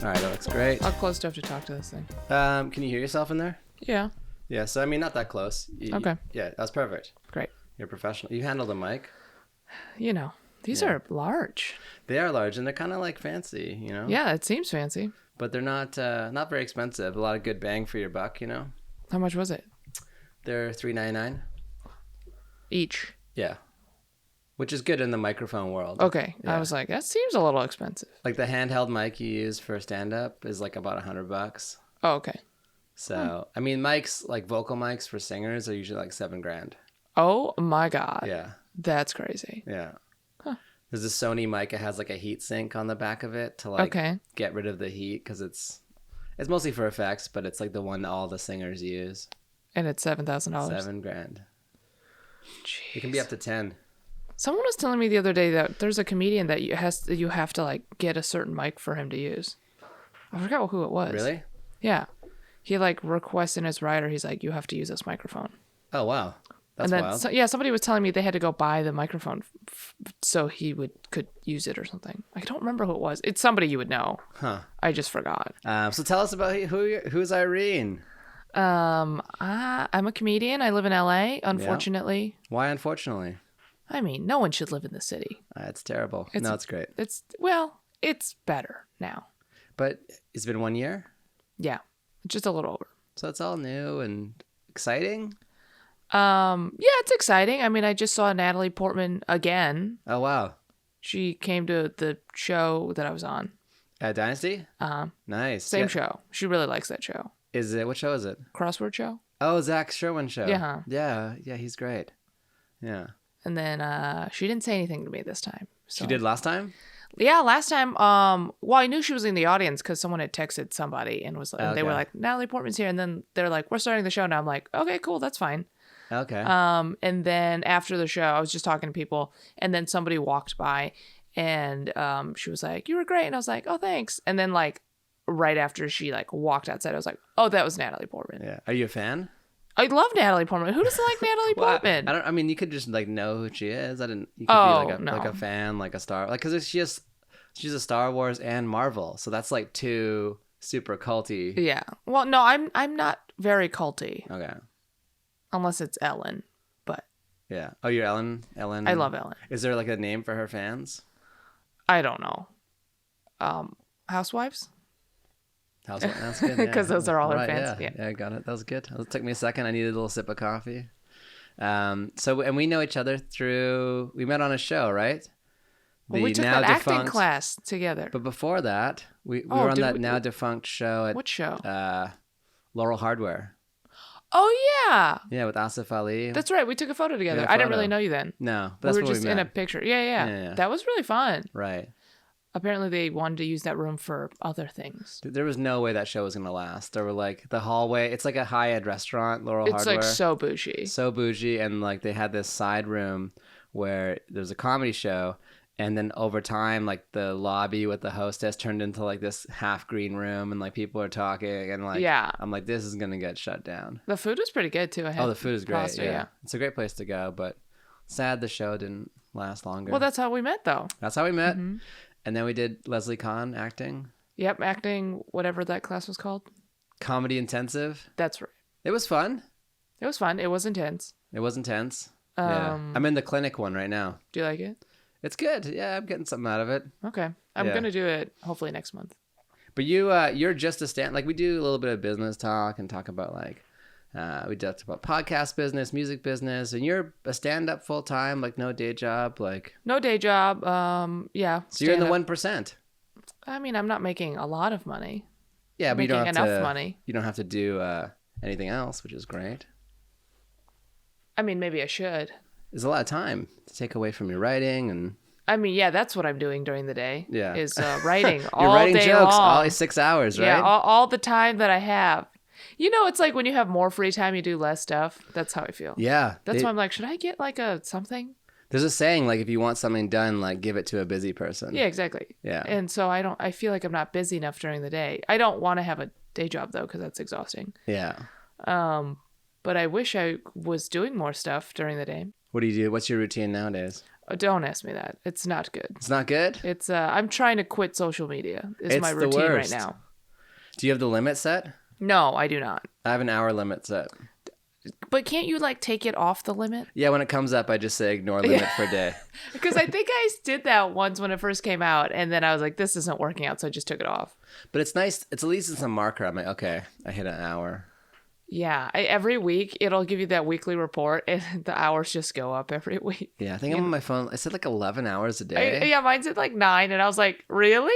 All right, that looks great. How close do I have to talk to this thing? Can you hear yourself in there? Yeah. Yeah, so I mean, not that close. Okay. Yeah, that's perfect. Great. You're a professional. You handle the mic. You know, these are large. They are large, and they're kind of like fancy, you know? Yeah, it seems fancy. But they're not very expensive. A lot of good bang for your buck, you know? How much was it? They're $3.99 each. Yeah. Which is good in the microphone world. Okay. Yeah. I was like, that seems a little expensive. Like the handheld mic you use for stand-up is like about $100. Oh, okay. So, I mean, mics, like vocal mics for singers are usually like $7,000. Oh my God. Yeah. That's crazy. Yeah. Huh. There's a Sony mic. It has like a heat sink on the back of it to like Okay. get rid of the heat because it's mostly for effects, but it's like the one all the singers use. And it's $7,000. $7,000. Jeez. It can be up to 10. Someone was telling me the other day that there's a comedian that you have to like get a certain mic for him to use. I forgot who it was. Really? Yeah. He like requests in his rider, he's like, you have to use this microphone. Oh, wow. That's and then, wild. Somebody was telling me they had to go buy the microphone so he could use it or something. I don't remember who it was. It's somebody you would know. Huh. I just forgot. So tell us about who's Irene? I'm a comedian. I live in LA, unfortunately. Yeah. Why unfortunately? I mean, no one should live in the city. It's terrible. No, it's great. It's better now. But it's been 1 year? Yeah. Just a little over. So it's all new and exciting? Yeah, it's exciting. I mean, I just saw Natalie Portman again. Oh, wow. She came to the show that I was on. Dynasty? Nice. Same show. She really likes that show. What show is it? Crossword show. Oh, Zach Sherwin show. Yeah. Yeah, he's great. Yeah. And then she didn't say anything to me this time. So. She did last time? Yeah, last time. Well, I knew she was in the audience because someone had texted somebody and they were like, Natalie Portman's here, and then they're like, we're starting the show now. I'm like, okay, cool, that's fine. Okay. And then after the show, I was just talking to people, and then somebody walked by, and she was like, you were great, and I was like, oh, thanks. And then like right after she like walked outside, I was like, oh, that was Natalie Portman. Yeah. Are you a fan? I love Natalie Portman. Who doesn't like Natalie Portman? I mean, you could just like know who she is. You could be like a fan, like a star, like because she's a Star Wars and Marvel, so that's like two super culty. Yeah. Well, no, I'm not very culty. Okay. Unless it's Ellen, but yeah. Oh, you're Ellen. Ellen. I love Ellen. Is there like a name for her fans? I don't know. Housewives. That's good. Because those are all her fans. Yeah, I got it. That was good. It took me a second. I needed a little sip of coffee. And we know each other through. We met on a show, right? Well, we took that acting class together. But before that, we were on that now defunct show at what show? Laurel Hardware. Oh yeah. Yeah, with Asif Ali. That's right. We took a photo together. I didn't really know you then. No, but we were just in a picture. Yeah. That was really fun. Right. Apparently, they wanted to use that room for other things. There was no way that show was gonna last. There were like the hallway. It's like a high-end restaurant, Laurel Hardware. It's like so bougie. So bougie, and like they had this side room where there's a comedy show, and then over time, like the lobby with the hostess turned into like this half green room, and like people are talking, and like I'm like, this is gonna get shut down. The food was pretty good too. The food is great. Yeah, it's a great place to go, but sad the show didn't last longer. Well, that's how we met, though. That's how we met. Mm-hmm. And then we did Leslie Kahn acting. Yep, acting, whatever that class was called. Comedy intensive. That's right. It was fun. It was fun. It was intense. Yeah. I'm in the clinic one right now. Do you like it? It's good. Yeah, I'm getting something out of it. Okay. I'm going to do it hopefully next month. But you're just a like we do a little bit of business talk and talk about like, we talked about podcast business, music business, and you're a stand-up full-time, like no day job, like... No day job, yeah. So you're in the 1%. I mean, I'm not making a lot of money. Yeah, but you don't have enough money. You don't have to do anything else, which is great. I mean, maybe I should. There's a lot of time to take away from your writing and... I mean, yeah, that's what I'm doing during the day. Yeah. Is writing all day long. You're writing jokes all 6 hours, right? Yeah, all the time that I have. You know, it's like when you have more free time, you do less stuff. That's how I feel. Yeah. That's why I'm like, should I get like something? There's a saying, like, if you want something done, like, give it to a busy person. Yeah, exactly. Yeah. And so I feel like I'm not busy enough during the day. I don't want to have a day job, though, because that's exhausting. Yeah. But I wish I was doing more stuff during the day. What do you do? What's your routine nowadays? Oh, don't ask me that. It's not good. It's not good? It's I'm trying to quit social media. Is my It's the routine right worst. now. Do you have the limit set? No, I do not. I have an hour limit set. But can't you like take it off the limit? Yeah, when it comes up, I just say ignore limit for a day. Because I think I did that once when it first came out, and then I was like, this isn't working out, so I just took it off. But it's nice. It's at least it's a marker. I'm like, okay, I hit an hour. Yeah, every week it'll give you that weekly report, and the hours just go up every week. Yeah, I think I'm on my phone. I said like 11 hours a day. Yeah, mine's at like 9, and I was like, really?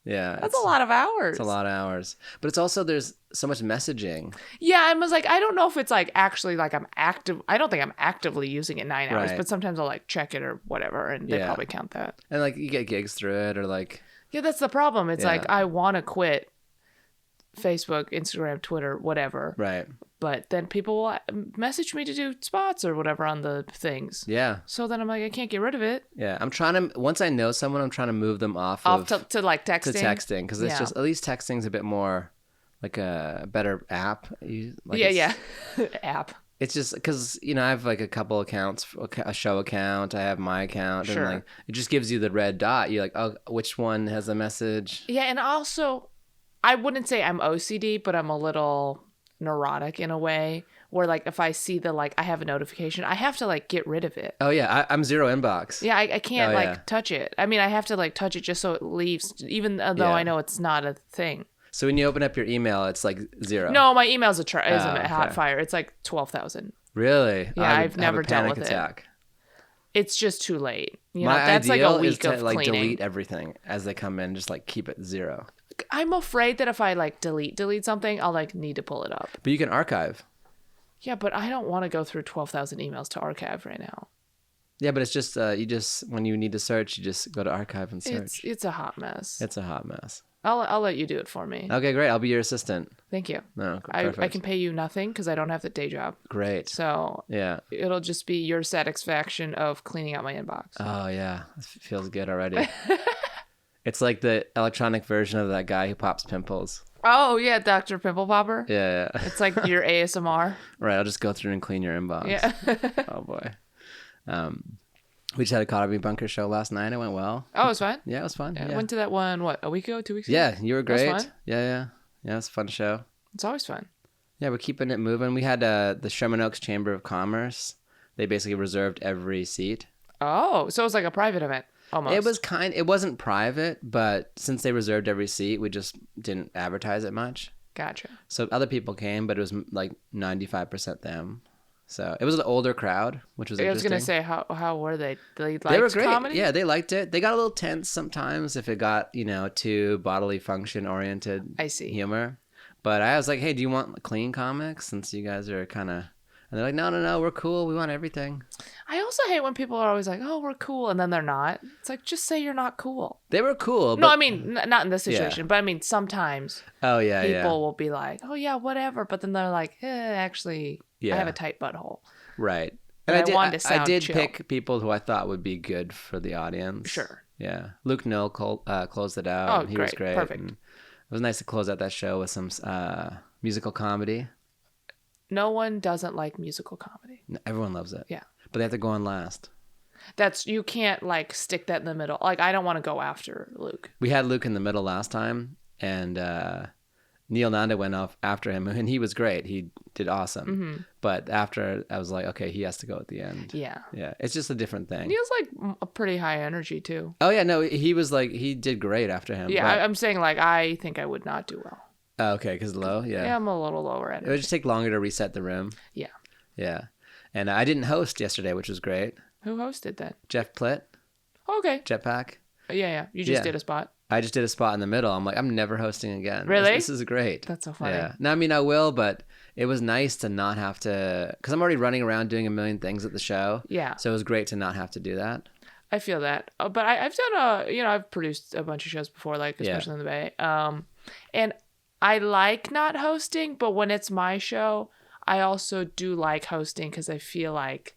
Yeah. That's a lot of hours. It's a lot of hours. But it's also, there's so much messaging. Yeah, I was like, I don't know if it's like actually like I'm active. I don't think I'm actively using it 9 hours, Right. but sometimes I'll like check it or whatever, and they Yeah. probably count that. And like you get gigs through it or like. Yeah, that's the problem. It's Yeah. like I want to quit Facebook, Instagram, Twitter, whatever. Right. But then people will message me to do spots or whatever on the things. Yeah. So then I'm like, I can't get rid of it. Yeah. I'm trying to, once I know someone, I'm trying to move them off to like texting. to texting. Because it's Yeah. just, at least texting's a bit more like a better app. Like Yeah. App. It's just because, you know, I have like a couple accounts, a show account, I have my account, Sure. and like it just gives you the red dot. You're like, oh, which one has a message? Yeah, and also, I wouldn't say I'm OCD, but I'm a little neurotic in a way where like if I see the like I have a notification, I have to like get rid of it. Oh yeah, I'm zero inbox. Yeah, I can't Oh, like yeah. touch it. I mean, I have to like touch it just so it leaves, even though Yeah. I know it's not a thing. So when you open up your email, it's like zero. No, my email's is Oh, a hot okay. fire. It's like 12,000. Really? Yeah, I would I've have never a dealt panic with it. attack. It's just too late. You know, My that's like ideal a is week to of like cleaning. delete everything as they come in, just like keep it zero. I'm afraid that if I like delete something, I'll like need to pull it up. But you can archive. Yeah, but I don't want to go through 12,000 emails to archive right now. Yeah, but it's just you just when you need to search, you just go to archive and search. It's a hot mess. It's a hot mess. I'll let you do it for me. Okay, great. I'll be your assistant. Thank you. No, I perfect. can pay you nothing because I don't have the day job. Great. So Yeah. it'll just be your satisfaction of cleaning out my inbox. Oh yeah, it feels good already. It's like the electronic version of that guy who pops pimples. Oh, yeah, Dr. Pimple Popper. Yeah. It's like your ASMR. Right. I'll just go through and clean your inbox. Yeah. Oh boy. We just had a Caught Me Bunker show last night. It went well. Oh, it was fun. Yeah, it was fun. Yeah, Yeah. I went to that one, what, a week ago, 2 weeks ago? Yeah, you were That was great. fun. Yeah. It was a fun show. It's always fun. Yeah, we're keeping it moving. We had the Sherman Oaks Chamber of Commerce. They basically reserved every seat. Oh, so it was like a private event, almost. It wasn't private, but since they reserved every seat, we just didn't advertise it much. Gotcha. So other people came, but it was like 95% them. So it was an older crowd, which was I was interesting. going to say, how were they? They liked They were great. comedy? Yeah, they liked it. They got a little tense sometimes if it got, too bodily function oriented I see. humor. But I was like, hey, do you want clean comics since you guys are kind of... And they're like, no, we're cool. We want everything. I also hate when people are always like, oh, we're cool, and then they're not. It's like, just say you're not cool. They were cool. No, but- I mean, not in this situation, but I mean, sometimes Oh, yeah, people will be like, oh, yeah, whatever. But then they're like, actually, I Yeah. have a tight butthole. Right. But And I wanted to I sound did chill. pick people who I thought would be good for the audience. Sure. Yeah. Luke Noel closed it out. Oh, and he was great. great. Perfect. And it was nice to close out that show with some musical comedy. No one doesn't like musical comedy. Everyone loves it. Yeah. But they have to go on last. You can't like stick that in the middle. Like, I don't want to go after Luke. We had Luke in the middle last time, and Neil Nanda went off after him, and he was great. He did awesome. Mm-hmm. But after, I was like, okay, he has to go at the end. Yeah. Yeah. It's just a different thing. Neil's like a pretty high energy too. Oh, yeah. No, he was like, he did great after him. Yeah, but- I'm saying like I think I would not do well. Oh, okay, because low? Yeah, I'm a little lower It would energy. just take longer to reset the room. Yeah. Yeah. And I didn't host yesterday, which was great. Who hosted that? Jeff Plitt, Okay. Jetpack. Yeah. You just Yeah. did a spot. I just did a spot in the middle. I'm like, I'm never hosting again. Really? This is great. That's so funny. Yeah. No, I mean, I will, but it was nice to not have to, because I'm already running around doing a million things at the show. Yeah. So it was great to not have to do that. I feel that. But I've done I've produced a bunch of shows before, like especially in the Bay. And I like not hosting, but when it's my show, I also do like hosting because I feel like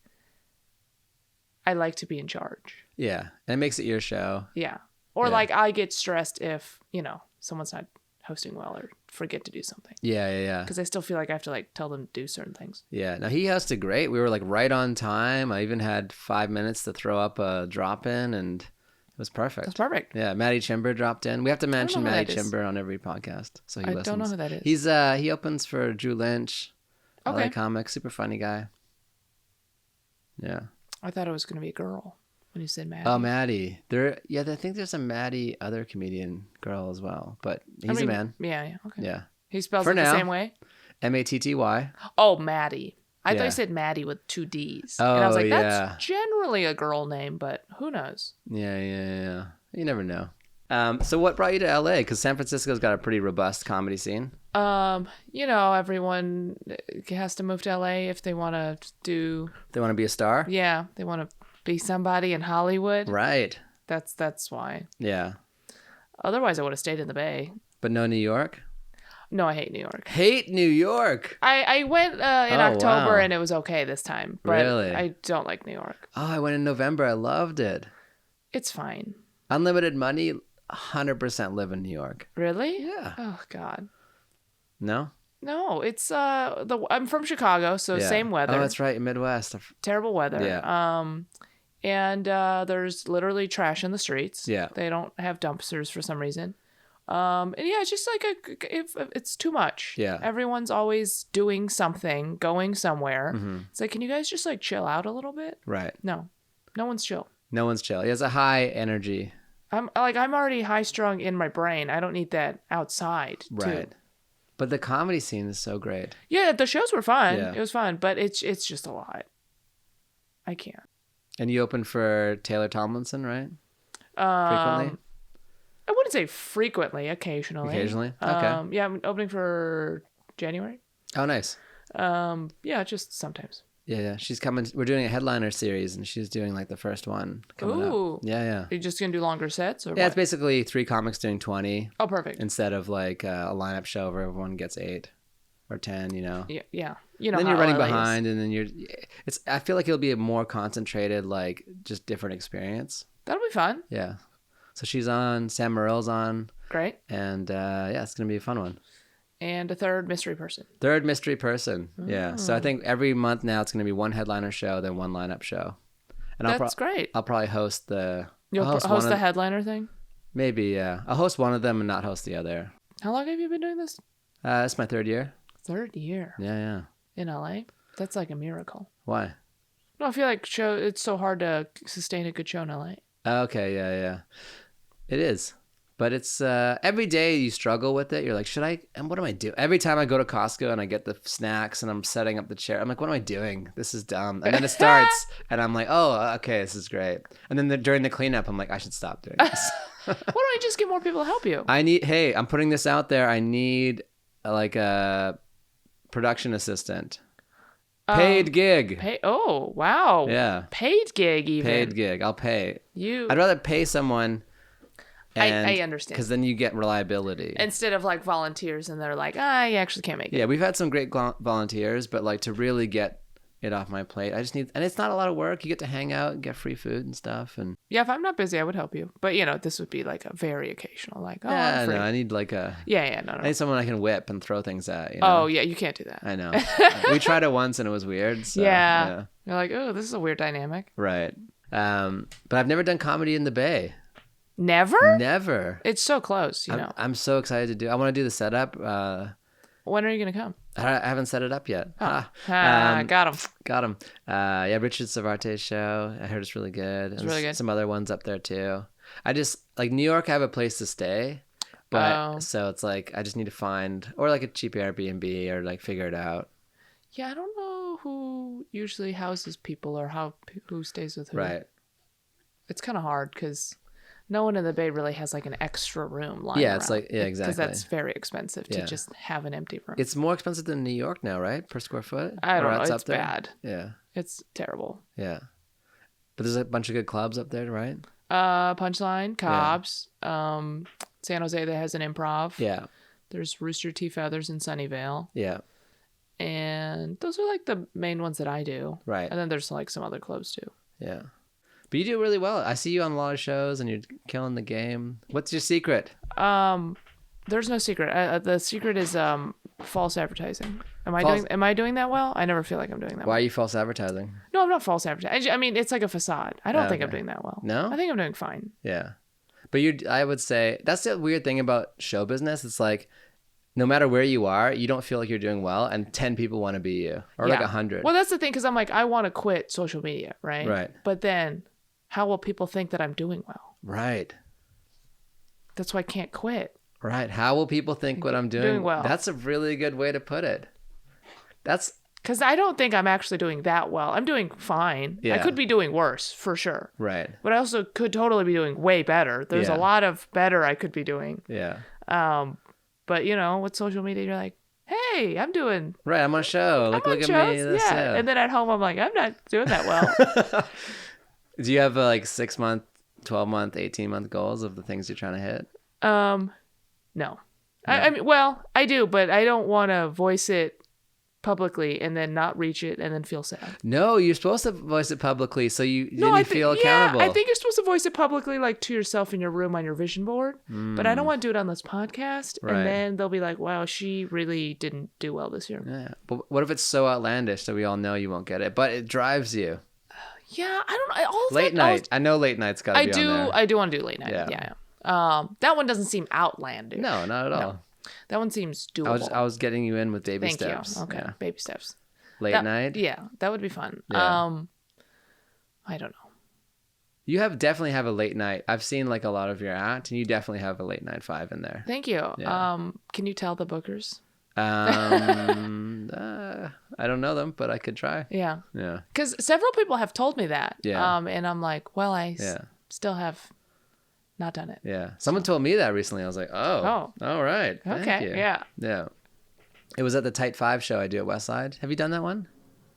I like to be in charge. Yeah. And it makes it your show. Yeah. Or Yeah. like I get stressed if, someone's not hosting well or forget to do something. Yeah. Because I still feel like I have to like tell them to do certain things. Yeah. Now he hosted great. We were like right on time. I even had 5 minutes to throw up a drop in, and it was perfect. That's perfect. Yeah, Maddie Chimber dropped in. We have to mention know who Maddie that is. Chimber on every podcast, so he I listens. don't know who that is. He opens for Drew Lynch. Okay. LA comic, super funny guy. Yeah. I thought it was going to be a girl when you said Maddie. Oh, Maddie. I think there's a Maddie other comedian girl as well, but he's a man. Yeah. Okay. Yeah. He spells For it now. the same way. Matty. Oh, Maddie. I thought Yeah. you said Maddie with 2 D's. Oh, and I was like, yeah. that's generally a girl name, but who knows? Yeah. You never know. So what brought you to LA? Because San Francisco's got a pretty robust comedy scene. Everyone has to move to LA if they want to do. They want to be a star? Yeah, they want to be somebody in Hollywood. Right. That's why. Yeah. Otherwise, I would have stayed in the Bay. But no New York? No, I hate New York. Hate New York? I went in October wow. and it was okay this time. But Really? I don't like New York. Oh, I went in November. I loved it. It's fine. Unlimited money, 100% live in New York. Really? Yeah. Oh, God. No? No, it's I'm from Chicago, so Yeah. same weather. Oh, that's right. Midwest. Terrible weather. Yeah. And there's literally trash in the streets. Yeah. They don't have dumpsters for some reason. And yeah, it's just like it's too much. Yeah. Everyone's always doing something, going somewhere. Mm-hmm. It's like, can you guys just like chill out a little bit? Right. No one's chill. No one's chill. He has a high energy. I'm already high strung in my brain. I don't need that outside. Right. Too. But the comedy scene is so great. Yeah, the shows were fun. Yeah. It was fun, but it's just a lot. I can't. And you open for Taylor Tomlinson, right? Um, Frequently? I wouldn't say frequently, occasionally. Occasionally? Okay. Yeah, I'm opening for January. Oh, nice. Yeah, just sometimes. Yeah. She's coming. We're doing a headliner series, and she's doing like the first one coming Ooh. up. Yeah. Are you just gonna do longer sets or Yeah, what? it's basically 3 comics doing 20 Oh, perfect. instead of like a lineup show where everyone gets 8 or 10, you know. Yeah. You know Then how you're running LA is. behind, and then I feel like it'll be a more concentrated, like just different experience. That'll be fun. Yeah. So she's on, Sam Morrill's on, Great. and yeah, it's gonna be a fun one. And a third mystery person. Third mystery person. Yeah. So I think every month now it's gonna be 1 headliner show, then 1 lineup show. And That's great. I'll probably host You'll I'll host one the of- headliner thing? Maybe, yeah. I'll host one of them and not host the other. How long have you been doing this? It's my 3rd year. 3rd year Yeah. in LA? That's like a miracle. Why? No, I feel like it's so hard to sustain a good show in LA. Okay, yeah. It is. But it's every day you struggle with it. You're like, and what am I doing? Every time I go to Costco and I get the snacks and I'm setting up the chair, I'm like, what am I doing? This is dumb. And then it starts and I'm like, oh, okay, this is great. And then during the cleanup, I'm like, I should stop doing this. Why don't I just get more people to help you? Hey, I'm putting this out there. I need like a production assistant. Paid gig. Oh, wow. Yeah. Paid gig even. Paid gig. I'll pay. You. I'd rather pay someone. I understand. Because then you get reliability. Instead of like volunteers and they're like, you actually can't make it. Yeah, we've had some great volunteers, but like to really get it off my plate, I just need, and it's not a lot of work. You get to hang out and get free food and stuff. And yeah, if I'm not busy, I would help you. But this would be like a very occasional, like, yeah, I'm free. no, I need like a. Yeah, no. I need someone I can whip and throw things at. You know? Oh, yeah, you can't do that. I know. We tried it once and it was weird. So, yeah. You're like, oh, this is a weird dynamic. Right. But I've never done comedy in the Bay. Never? Never. It's so close, you know. I'm so excited to do. I want to do the setup. When are you gonna come? I haven't set it up yet. Got him. Got him. Yeah, Richard Savarte's show. I heard it's really good. It's really good. Some other ones up there too. I just like New York. I have a place to stay, but so it's like I just need to find or like a cheap Airbnb or like figure it out. Yeah, I don't know who usually houses people or who stays with who. Right. It's kind of hard because no one in the Bay really has like an extra room lying Yeah, it's around. like exactly. Because that's very expensive to Yeah. just have an empty room. It's more expensive than New York now, right? Per square foot. I don't Or know. it's It's up there? bad. Yeah. It's terrible. Yeah. But there's a bunch of good clubs up there, right? Punchline, Cobb's, San Jose that has an improv. Yeah. There's Rooster Tea Feathers in Sunnyvale. Yeah. And those are like the main ones that I do. Right. And then there's like some other clubs too. Yeah. But you do really well. I see you on a lot of shows and you're killing the game. What's your secret? There's no secret. The secret is false advertising. Am I doing that well? I never feel like I'm doing that Why well. are you false advertising? No, I'm not false advertising. I mean, it's like a facade. I don't think I'm okay. doing that well. No? I think I'm doing fine. Yeah. But I would say that's the weird thing about show business. It's like no matter where you are, you don't feel like you're doing well, and 10 people want to be you, or like 100. Well, that's the thing, because I'm like, I want to quit social media, right? Right. But then, how will people think that I'm doing well? Right. That's why I can't quit. Right. How will people think what I'm doing? Doing well. That's a really good way to put it. That's because I don't think I'm actually doing that well. I'm doing fine. Yeah. I could be doing worse for sure. right. But I also could totally be doing way better. There's Yeah. a lot of better I could be doing. Yeah. But with social media, you're like, hey, I'm doing. Right. I'm on a show. Like, I'm on look shows. at me. This, Yeah. And then at home, I'm like, I'm not doing that well. Do you have like 6-month, 12-month, 18-month goals of the things you're trying to hit? No. I mean, well, I do, but I don't want to voice it publicly and then not reach it and then feel sad. No, you're supposed to voice it publicly so you feel yeah, accountable. I think you're supposed to voice it publicly, like to yourself in your room on your vision board. But I don't want to do it on this podcast. Right. And then they'll be like, wow, she really didn't do well this year. Yeah. But what if it's so outlandish that we all know you won't get it, but it drives you? Yeah, I don't know. All Late night. I know late night's got to be on there. I do want to do late night. Yeah. Yeah. That one doesn't seem outlandish. No, not at all. That one seems doable. I was getting you in with baby Thank steps. you. Okay, Yeah. baby steps. Late night? Yeah, that would be fun. Yeah. I don't know. You definitely have a late night. I've seen like a lot of your act, and you definitely have a late night 5 in there. Thank you. Yeah. Can you tell the bookers? I don't know them, but I could try. Yeah. Yeah. Because several people have told me that. Yeah. And I'm like, well, I Yeah. still have not done it. Yeah. Someone told me that recently. I was like, oh, all right. Thank Okay. you. Yeah. Yeah. It was at the Tight 5 show I do at Westside. Have you done that one?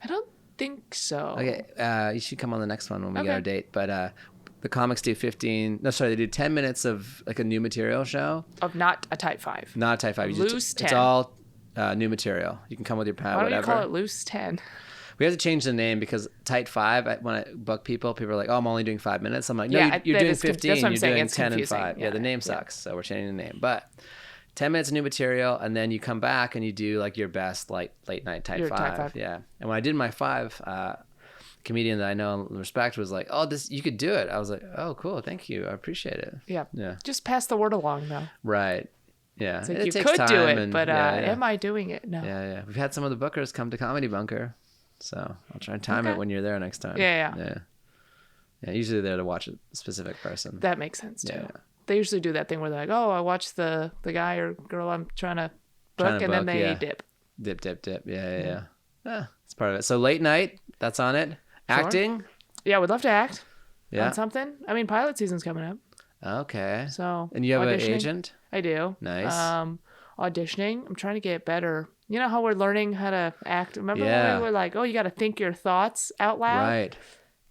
I don't think so. Okay. You should come on the next one when we get Okay. our date. But the comics do they do 10 minutes of like a new material show. Of not a type 5. Not a Type 5. Loose 10. It's all new material. You can come with your pad, Why whatever. don't you call it loose 10? We have to change the name because Tight 5, when I book people are like, oh, I'm only doing 5 minutes. I'm like, no, Yeah, you're that doing is 15. that's what I'm You're saying. doing It's 10 and confusing. 5. Yeah, the name Yeah. sucks. So we're changing the name. But 10 minutes of new material, and then you come back and you do like your best like late night Type Your 5. Type 5. Yeah. And when I did my 5, comedian that I know and respect was like, oh, you could do it. I was like, oh, cool. Thank you. I appreciate it. Yeah. Yeah. Just pass the word along, though. Right. Yeah. It's like It you takes could do time it, and- but yeah. am I doing it? No. Yeah, yeah. We've had some of the bookers come to Comedy Bunker, so I'll try and time it Okay. when you're there next time. Yeah. Yeah, usually there to watch a specific person. That makes sense, too. Yeah. They usually do that thing where they're like, oh, I watched the guy or girl I'm trying to book, Trying to and then book, they yeah. dip. Dip. Yeah. It's part of it. So late night, that's on it. Acting? Yeah, we'd love to act Yeah. on something. I mean, pilot season's coming up, Okay. so. And you have an auditioning. agent? I do. Nice. Auditioning. I'm trying to get better. You know how we're learning how to act? Remember Yeah. when we were like, oh, you got to think your thoughts out loud? Right.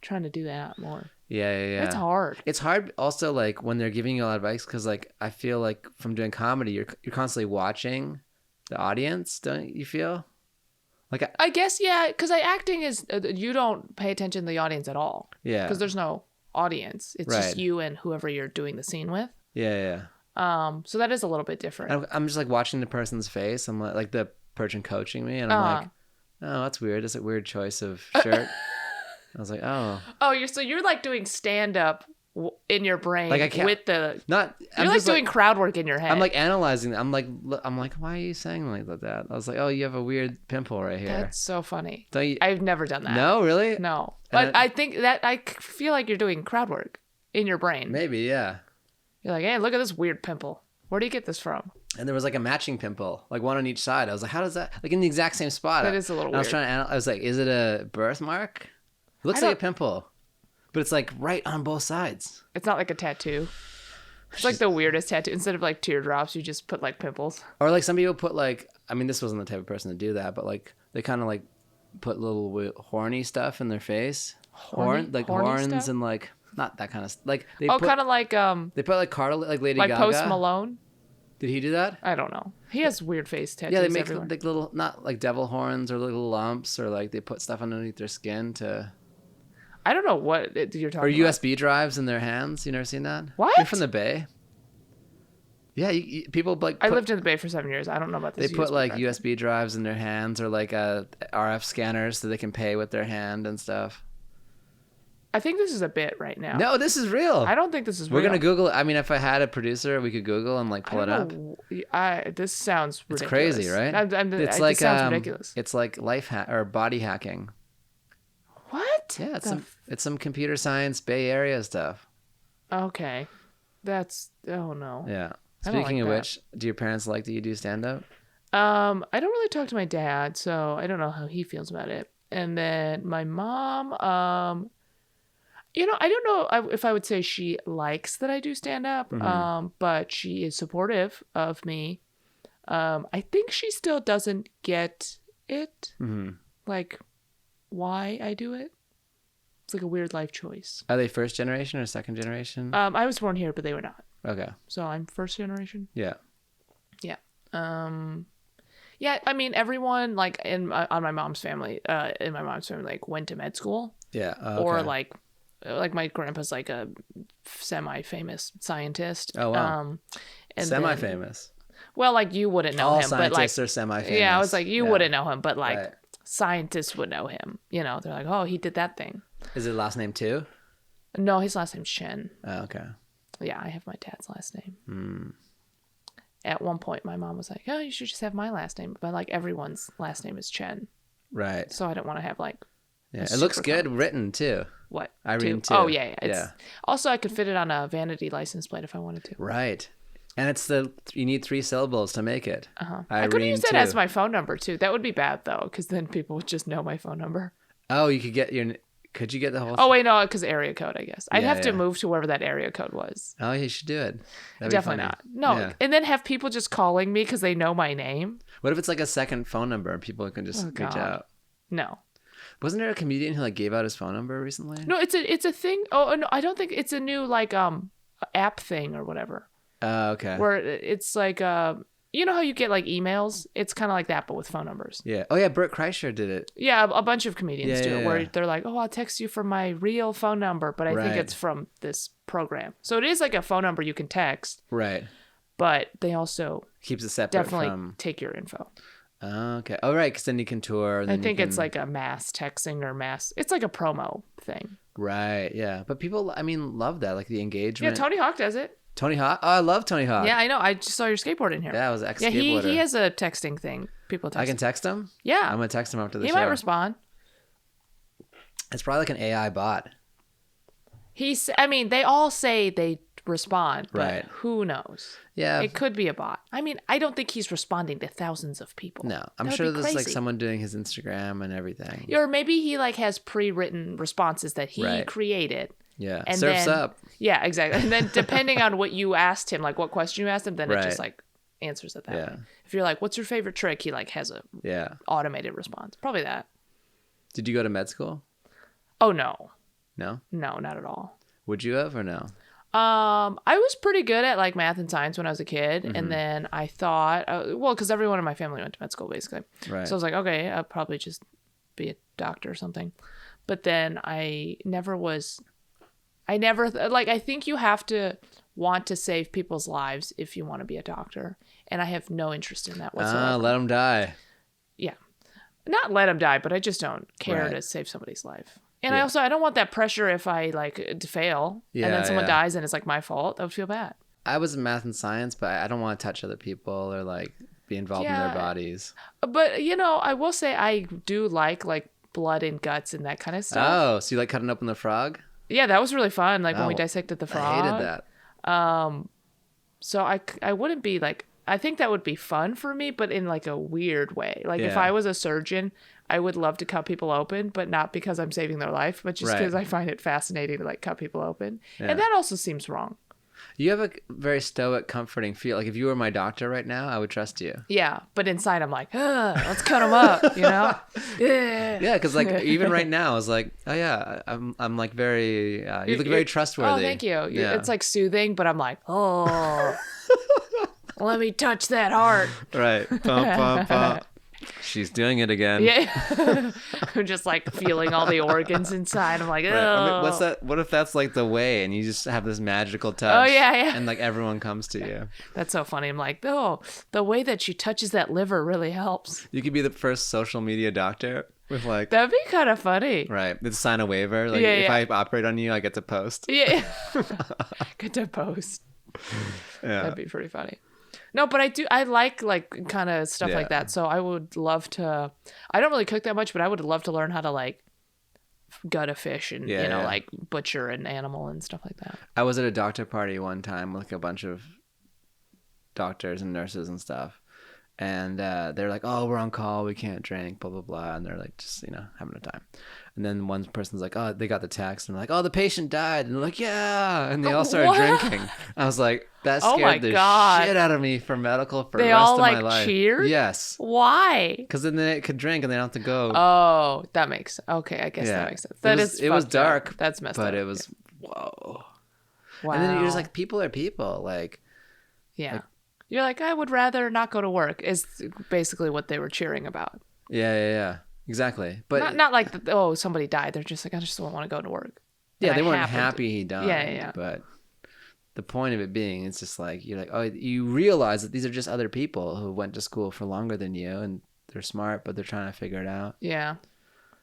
Trying to do that more. Yeah. It's hard. It's hard also like when they're giving you a lot of advice because like I feel like from doing comedy you're constantly watching the audience, don't you feel? Like I guess, yeah, because acting is, you don't pay attention to the audience at all. yeah. Because there's no audience. It's Right. just you and whoever you're doing the scene with. Yeah. So that is a little bit different. I'm just like watching the person's face. I'm like the person coaching me, and I'm like, oh, that's weird. That's a weird choice of shirt. I was like, oh, Oh, you're like doing stand up in your brain, Like, I can't- with the. not. You're I'm like just doing crowd work in your head. I'm like analyzing. I'm like, why are you saying like that? I was like, oh, you have a weird pimple right here. That's so funny. Don't you? I've never done that. No, really? No, And but I think that feel like you're doing crowd work in your brain. Maybe, yeah. You're like, hey, look at this weird pimple. Where do you get this from? And there was like a matching pimple, like one on each side. I was like, how does that, like in the exact same spot? That is a little And I was weird. trying to I was like, is it a birthmark? It looks I like a don't- pimple, but it's like right on both sides. It's not like a tattoo. It's like the weirdest tattoo. Instead of like teardrops, you just put like pimples. Or like some people put like, I mean, this wasn't the type of person to do that, but like they kind of like put little horny stuff in their face. Horny Horns stuff? and like, not that kind of, like they Oh, put, kind of like they put like cartilage, like Lady like Gaga. Post Malone. Did he do that? I don't know. He has weird face tattoos. Yeah, they make everywhere. like little, not like devil horns or little lumps, or like they put stuff underneath their skin to, I don't know what you're or talking about. USB drives in their hands. You never seen that? What? You're from the Bay. Yeah, people like. I lived in the Bay for 7 years. I don't know about this. They put USB like drive USB drives in their hands or like RF scanners so they can pay with their hand and stuff. I think this is a bit right now. No, this is real. I don't think this is We're real. gonna Google it. I mean, if I had a producer, we could Google and like pull it up. This sounds ridiculous. It's crazy, right? It's like this sounds ridiculous. It's like life hack or body hacking. What? Yeah, it's some computer science Bay Area stuff. Okay, that's no. Yeah. I don't Speaking like of that. which, do your parents like that you do stand up? I don't really talk to my dad, so I don't know how he feels about it. And then my mom, I don't know if I would say she likes that I do stand up, but she is supportive of me. I think she still doesn't get it, like why I do it. It's like a weird life choice. Are they first generation or second generation? I was born here, but they were not. Okay. So I'm first generation. Yeah. Yeah. Yeah. I mean, everyone like in my mom's family, like went to med school. Yeah. Or like my grandpa's like a semi-famous scientist. Oh wow. And Semi-famous. Well, like you wouldn't know All him, but like scientists are semi-famous. yeah, I was like you wouldn't know him, but like Right. scientists would know him. You know, they're like, oh, he did that thing. Is it last name too? No, his last name's Shen. Oh, okay. Yeah, I have my dad's last name. At one point, my mom was like, oh, you should just have my last name. But like everyone's last name is Chen. Right. So I don't want to have like. Yeah. It looks good written too. What? Irene Tu. Oh, yeah. Yeah. Also, I could fit it on a vanity license plate if I wanted to. Right. And you need 3 syllables to make it. I could use that Tu. as my phone number too. That would be bad though, because then people would just know my phone number. Oh, you could get Could you get the whole? Oh wait, no, because area code. I guess I'd Yeah, have to yeah. move to wherever that area code was. Oh, you should do it. That'd be Definitely funny. not. No, Yeah. and then have people just calling me because they know my name. What if it's like a second phone number and people can just reach God. out? No, Wasn't there a comedian who like gave out his phone number recently? no, it's a thing. Oh no, I don't think it's a new like app thing or whatever. Oh, okay. Where it's like you know how you get like emails? It's kind of like that, but with phone numbers. Yeah. Oh yeah, Bert Kreischer did it. Yeah, a bunch of comedians Yeah, do yeah, it, where yeah. they're like, "Oh, I'll text you from my real phone number," but I think Right. it's from this program. So it is like a phone number you can text, Right. but they also Keeps it separate definitely from. take your info. Oh, okay. Oh right, because then you can tour. I think it's like a mass texting or mass. It's like a promo thing. Right. Yeah, but people, I mean, love that, like the Yeah, engagement. Tony Hawk does it. Tony Hawk. Oh, I love Tony Hawk. Yeah, I know. I just saw your skateboard in here. Yeah, I was an Yeah, ex-skateboarder. he has a texting thing. People text. I can text him. Yeah, I'm gonna text him after the he show. might respond. It's probably like an AI bot. I mean, they all say they respond, but Right. who knows? Yeah. It could be a bot. I mean, I don't think he's responding to thousands of people. No, I'm That would sure be there's like crazy. someone doing his Instagram and everything. Or maybe he like has pre-written responses that he Right. created. Yeah. And Surf's then, up. Yeah, exactly. And then depending on what you asked him, like what question you asked him, then it just Right. like answers it that Yeah. way. If you're like, "What's your favorite trick?" He like has a Yeah. automated response. Probably that. Did you go to med school? Oh no, No. no, not at all. Would you have or no? I was pretty good at like math and science when I was a kid, Mm-hmm. and then I thought, well, because everyone in my family went to med school basically, Right. so I was like, okay, I'll probably just be a doctor or something. But then I never like. I think you have to want to save people's lives if you want to be a doctor, and I have no interest in that whatsoever. Let him die. Yeah, not let them die, but I just don't care Right. to save somebody's life. And Yeah. I don't want that pressure if I like to fail and Yeah, then someone yeah. dies and it's like my fault. That would feel bad. I was in math and science, but I don't want to touch other people or like be involved in Yeah. their bodies. But I will say I do like blood and guts and that kind of stuff. Oh, so you like cutting open the frog? Yeah, that was really fun. Like when we Oh, dissected the frog. I hated that. So I wouldn't be like, I think that would be fun for me, but in like a weird way. Like if Yeah. I was a surgeon, I would love to cut people open, but not because I'm saving their life, but just Right. because I find it fascinating to like cut people open. Yeah. And that also seems wrong. You have a very stoic, comforting feel. Like if you were my doctor right now, I would trust you. Yeah, but inside I'm like, let's cut them up, you know? Yeah, because like even right now, I was like, oh yeah, I'm like very. You look very trustworthy. Oh, thank you. Yeah. It's like soothing, but I'm like, oh, let me touch that heart. Right. Bum, bum, bum. she's doing it again. Yeah. I'm just like feeling all the organs inside. I'm like, oh. Right. I mean, what's that? What if that's like the way, and you just have this magical touch? Oh yeah. And like everyone comes to you. That's so funny. I'm like, oh, the way that she touches that liver really helps. You could be the first social media doctor with like. That'd be kind of funny. Right. Let's sign a waiver. Like if I operate on you, I get to post. Yeah. Get to post. Yeah. That'd be pretty funny. No, but I like kind of stuff like that. So I would love to. I don't really cook that much, but I would love to learn how to like gut a fish and like butcher an animal and stuff like that. I was at a doctor party one time with like a bunch of doctors and nurses and stuff, and they're like, "Oh, we're on call, we can't drink, blah blah blah," and they're like, just having a time. And then one person's like, "Oh," they got the text and they're like, "Oh, the patient died," and they're like, "Yeah," and they all started drinking. I was like, that scared the shit out of me for medical for the rest of my life. They all like cheered? Yes. Why? Because then they could drink and they don't have to go. Oh, that makes okay. I guess that makes sense. It was dark. Up. That's messed up. But it was whoa. Wow. And then you're just like, people are people. Like, yeah. You're like, I would rather not go to work. Is basically what they were cheering about. Yeah. Exactly. But not like somebody died. They're just like, I just don't want to go to work. Yeah, they weren't happy he died. Yeah. But the point of it being, it's just like, you're like, oh, you realize that these are just other people who went to school for longer than you, and they're smart, but they're trying to figure it out. Yeah.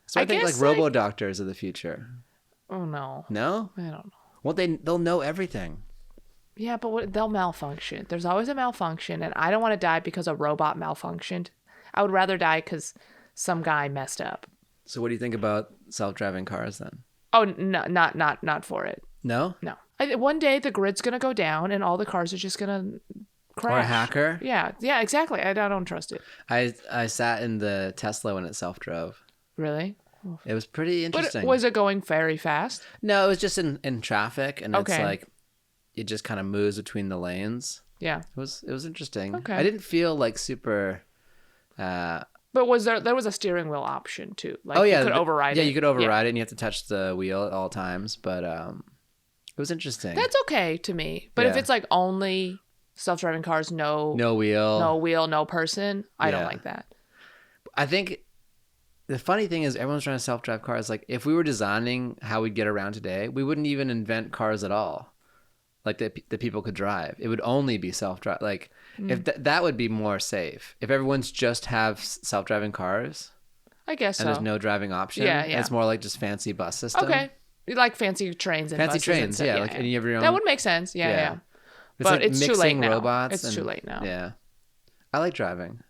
So I think like robo-doctors of the future. Oh, no. No? I don't know. Well, they'll know everything. Yeah, but they'll malfunction. There's always a malfunction, and I don't want to die because a robot malfunctioned. I would rather die because some guy messed up. So what do you think about self-driving cars then? Oh, no, not for it. No? No. One day the grid's going to go down and all the cars are just going to crash. Or a hacker? Yeah, exactly. I don't trust it. I sat in the Tesla when it self-drove. Really? It was pretty interesting. But was it going very fast? No, it was just in traffic, and okay. It's like it just kind of moves between the lanes. Yeah. It was interesting. Okay. I didn't feel like super but was there was a steering wheel option too? Like you could override it. Yeah, you could override it and you have to touch the wheel at all times, but it was interesting. That's okay to me. But if it's like only self-driving cars, no wheel, no person, I don't like that. I think the funny thing is everyone's trying to self-drive cars. Like if we were designing how we'd get around today, we wouldn't even invent cars at all. Like that people could drive. It would only be self-drive. Like if that would be more safe. If everyone's just have self-driving cars, I guess and there's no driving option. Yeah. It's more like just fancy bus system. Okay. Like fancy trains and buses trains, and stuff. yeah. Like and you have your own. That would make sense. Yeah. It's but like it's too late now. Robots it's too late now. Yeah. I like driving.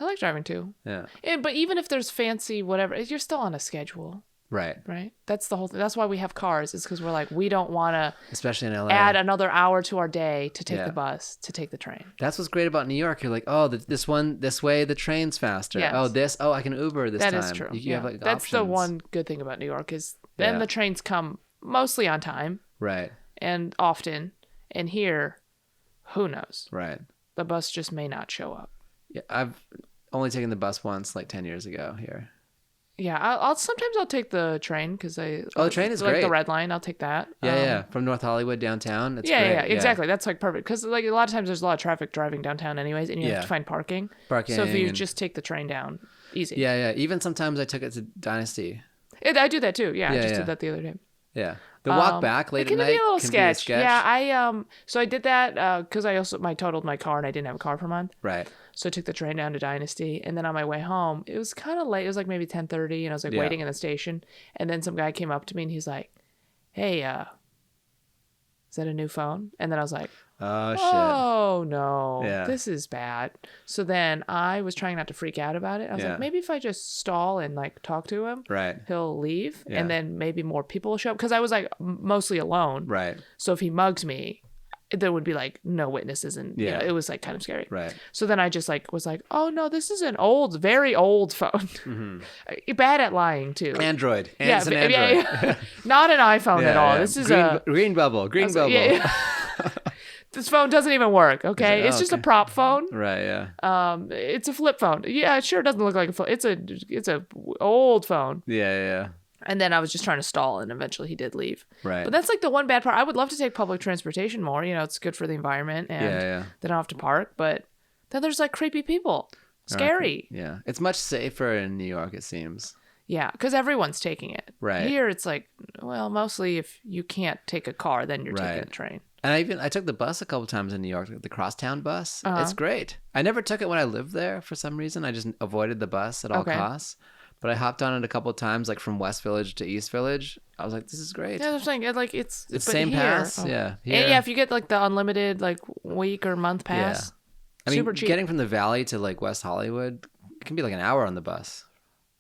I like driving too. Yeah. But even if there's fancy whatever, you're still on a schedule. Right. That's the whole thing. That's why we have cars. Is because we're like, we don't want to, especially in LA, add another hour to our day to take the bus, to take the train. That's what's great about New York. You're like, oh, this way the train's faster. Yes. I can Uber this time. That is true. You have like that's options. the one good thing about New York is then the trains come mostly on time. Right. And often. And here, who knows? Right. The bus just may not show up. Yeah, I've only taken the bus once, like 10 years ago here. Yeah, I'll sometimes take the train because the train is great. Like the red line, I'll take that. Yeah, from North Hollywood downtown. It's great. Yeah, exactly. That's like perfect because like a lot of times there's a lot of traffic driving downtown anyways, and you have to find parking. So if you just take the train down, easy. Yeah. Even sometimes I took it to Dynasty. I do that too. Yeah, I just did that the other day. Yeah. The walk back late at night can be a little sketch. Be a sketch. Yeah, so I did that because I totaled my car and I didn't have a car for a month. Right. So I took the train down to Dynasty, and then on my way home, it was kind of late. It was like maybe 10:30, and I was like waiting in the station, and then some guy came up to me and he's like, "Hey, is that a new phone?" And then I was like, "Oh shit! Oh no, this is bad." So then I was trying not to freak out about it. I was like, maybe if I just stall and like talk to him, he'll leave, and then maybe more people will show up because I was like mostly alone. Right. So if he mugs me, there would be like no witnesses, and you know, it was like kind of scary. Right. So then I just like was like, oh no, this is an old, very old phone. Mm-hmm. Bad at lying too. Android. It's an Android. Yeah. Not an iPhone at all. This is green bubble. Green bubble. Yeah. This phone doesn't even work. Okay, it's just a prop phone. Right. Yeah. It's a flip phone. Yeah, it sure doesn't look like a phone. It's a old phone. Yeah. And then I was just trying to stall, and eventually he did leave. Right. But that's like the one bad part. I would love to take public transportation more. You know, it's good for the environment, and they don't have to park. But then there's like creepy people. Scary. Yeah. It's much safer in New York, it seems. Yeah, because everyone's taking it. Right. Here, it's like, well, mostly if you can't take a car, then you're taking the train. And I took the bus a couple times in New York, the crosstown bus. It's great. I never took it when I lived there for some reason. I just avoided the bus at all costs. But I hopped on it a couple of times, like from West Village to East Village. I was like, this is great. Yeah, I'm saying like it's same pass. Yeah. And yeah, if you get like the unlimited like week or month pass, super cheap. Getting from the Valley to like West Hollywood, it can be like an hour on the bus.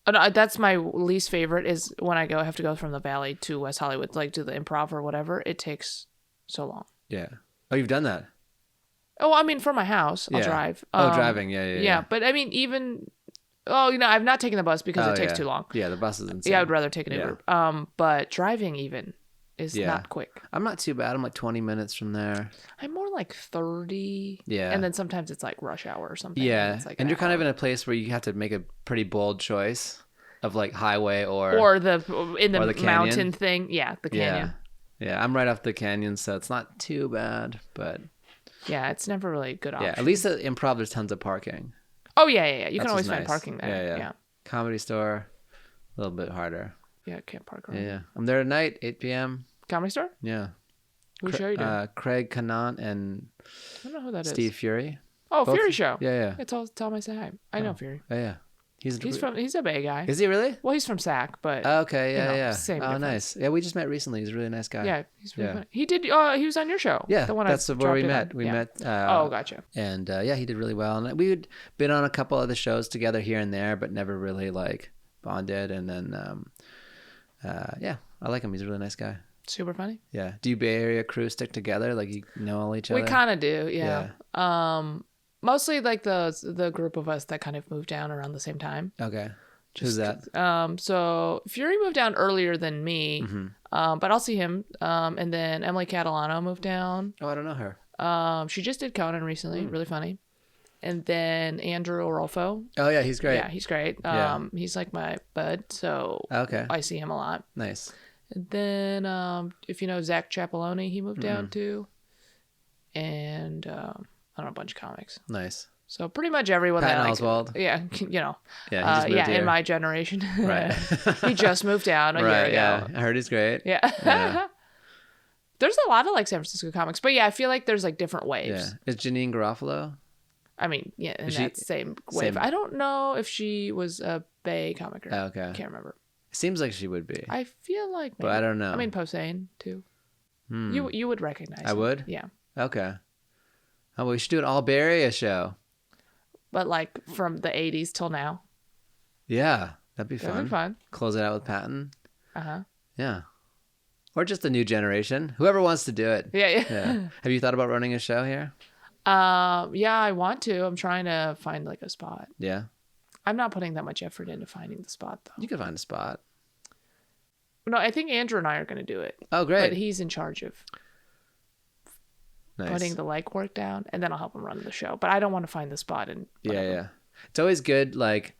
Oh, no, that's my least favorite is when I have to go from the Valley to West Hollywood, like to the Improv or whatever. It takes so long. Yeah. Oh, you've done that? Oh, I mean, from my house, I'll drive. Driving. Yeah. But I mean, even... Oh, I've not taken the bus because it takes too long. Yeah, the bus is insane. Yeah, I would rather take an Uber. But driving even is not quick. I'm not too bad. I'm like 20 minutes from there. I'm more like 30. Yeah. And then sometimes it's like rush hour or something. Yeah. And, it's like and you're kind of in a place where you have to make a pretty bold choice of like highway or the mountain thing. Yeah, the canyon. Yeah, I'm right off the canyon, so it's not too bad, but yeah, it's never really a good option. Yeah, at least at Improv there's tons of parking. Oh yeah. You can always find parking there. Yeah. Comedy Store, a little bit harder. Yeah, can't park around. Yeah. I'm there tonight, 8 p.m. Comedy Store? Yeah. Who's show you doing? Craig Canant and I don't know who that is. Steve Fury. Oh, Both? Fury Show. Yeah. Tell him I say hi. I know Fury. Oh, yeah. He's a Bay guy. Is he really? Well, he's from SAC, but okay, yeah. Same difference. Nice. Yeah, we just met recently. He's a really nice guy. Yeah, he's really funny. He did. He was on your show. Yeah, the one that's where we met. We met. Oh, gotcha. And he did really well. And we'd been on a couple other shows together here and there, but never really like bonded. And then, I like him. He's a really nice guy. Super funny. Yeah. Do you Bay Area crew stick together? Like you know all each other? We kind of do. Yeah. Mostly like the group of us that kind of moved down around the same time. Okay. Who's that? So Fury moved down earlier than me, but I'll see him. And then Emily Catalano moved down. Oh, I don't know her. She just did Conan recently. Really funny. And then Andrew Orolfo. Oh yeah, he's great. Yeah, he's great. He's like my bud, so I see him a lot. Nice. And then if you know Zach Chapeloni, he moved down too. And I don't know, a bunch of comics. Nice. So pretty much everyone Patton that Oswalt. Yeah, Yeah, in my generation. Right. He just moved down a year ago. Yeah, I heard he's great. Yeah. There's a lot of like San Francisco comics, but yeah, I feel like there's like different waves. Yeah. Is Janine Garofalo? I mean, yeah, in that same wave. I don't know if she was a Bay comic or okay. I can't remember. Seems like she would be. I feel like maybe. But I don't know. I mean, Posehn too. You would recognize I him. would? Yeah. Okay. Oh, well, we should do an all Bay Area show. But like from the 80s till now. Yeah, that'd be fun. That'd be fun. Close it out with Patton. Uh-huh. Yeah. Or just the new generation. Whoever wants to do it. Yeah. Have you thought about running a show here? Yeah, I want to. I'm trying to find like a spot. Yeah. I'm not putting that much effort into finding the spot though. You can find a spot. No, I think Andrew and I are going to do it. Oh, great. But he's in charge of putting the legwork down, and then I'll help him run the show. But I don't want to find the spot and yeah. It's always good, like,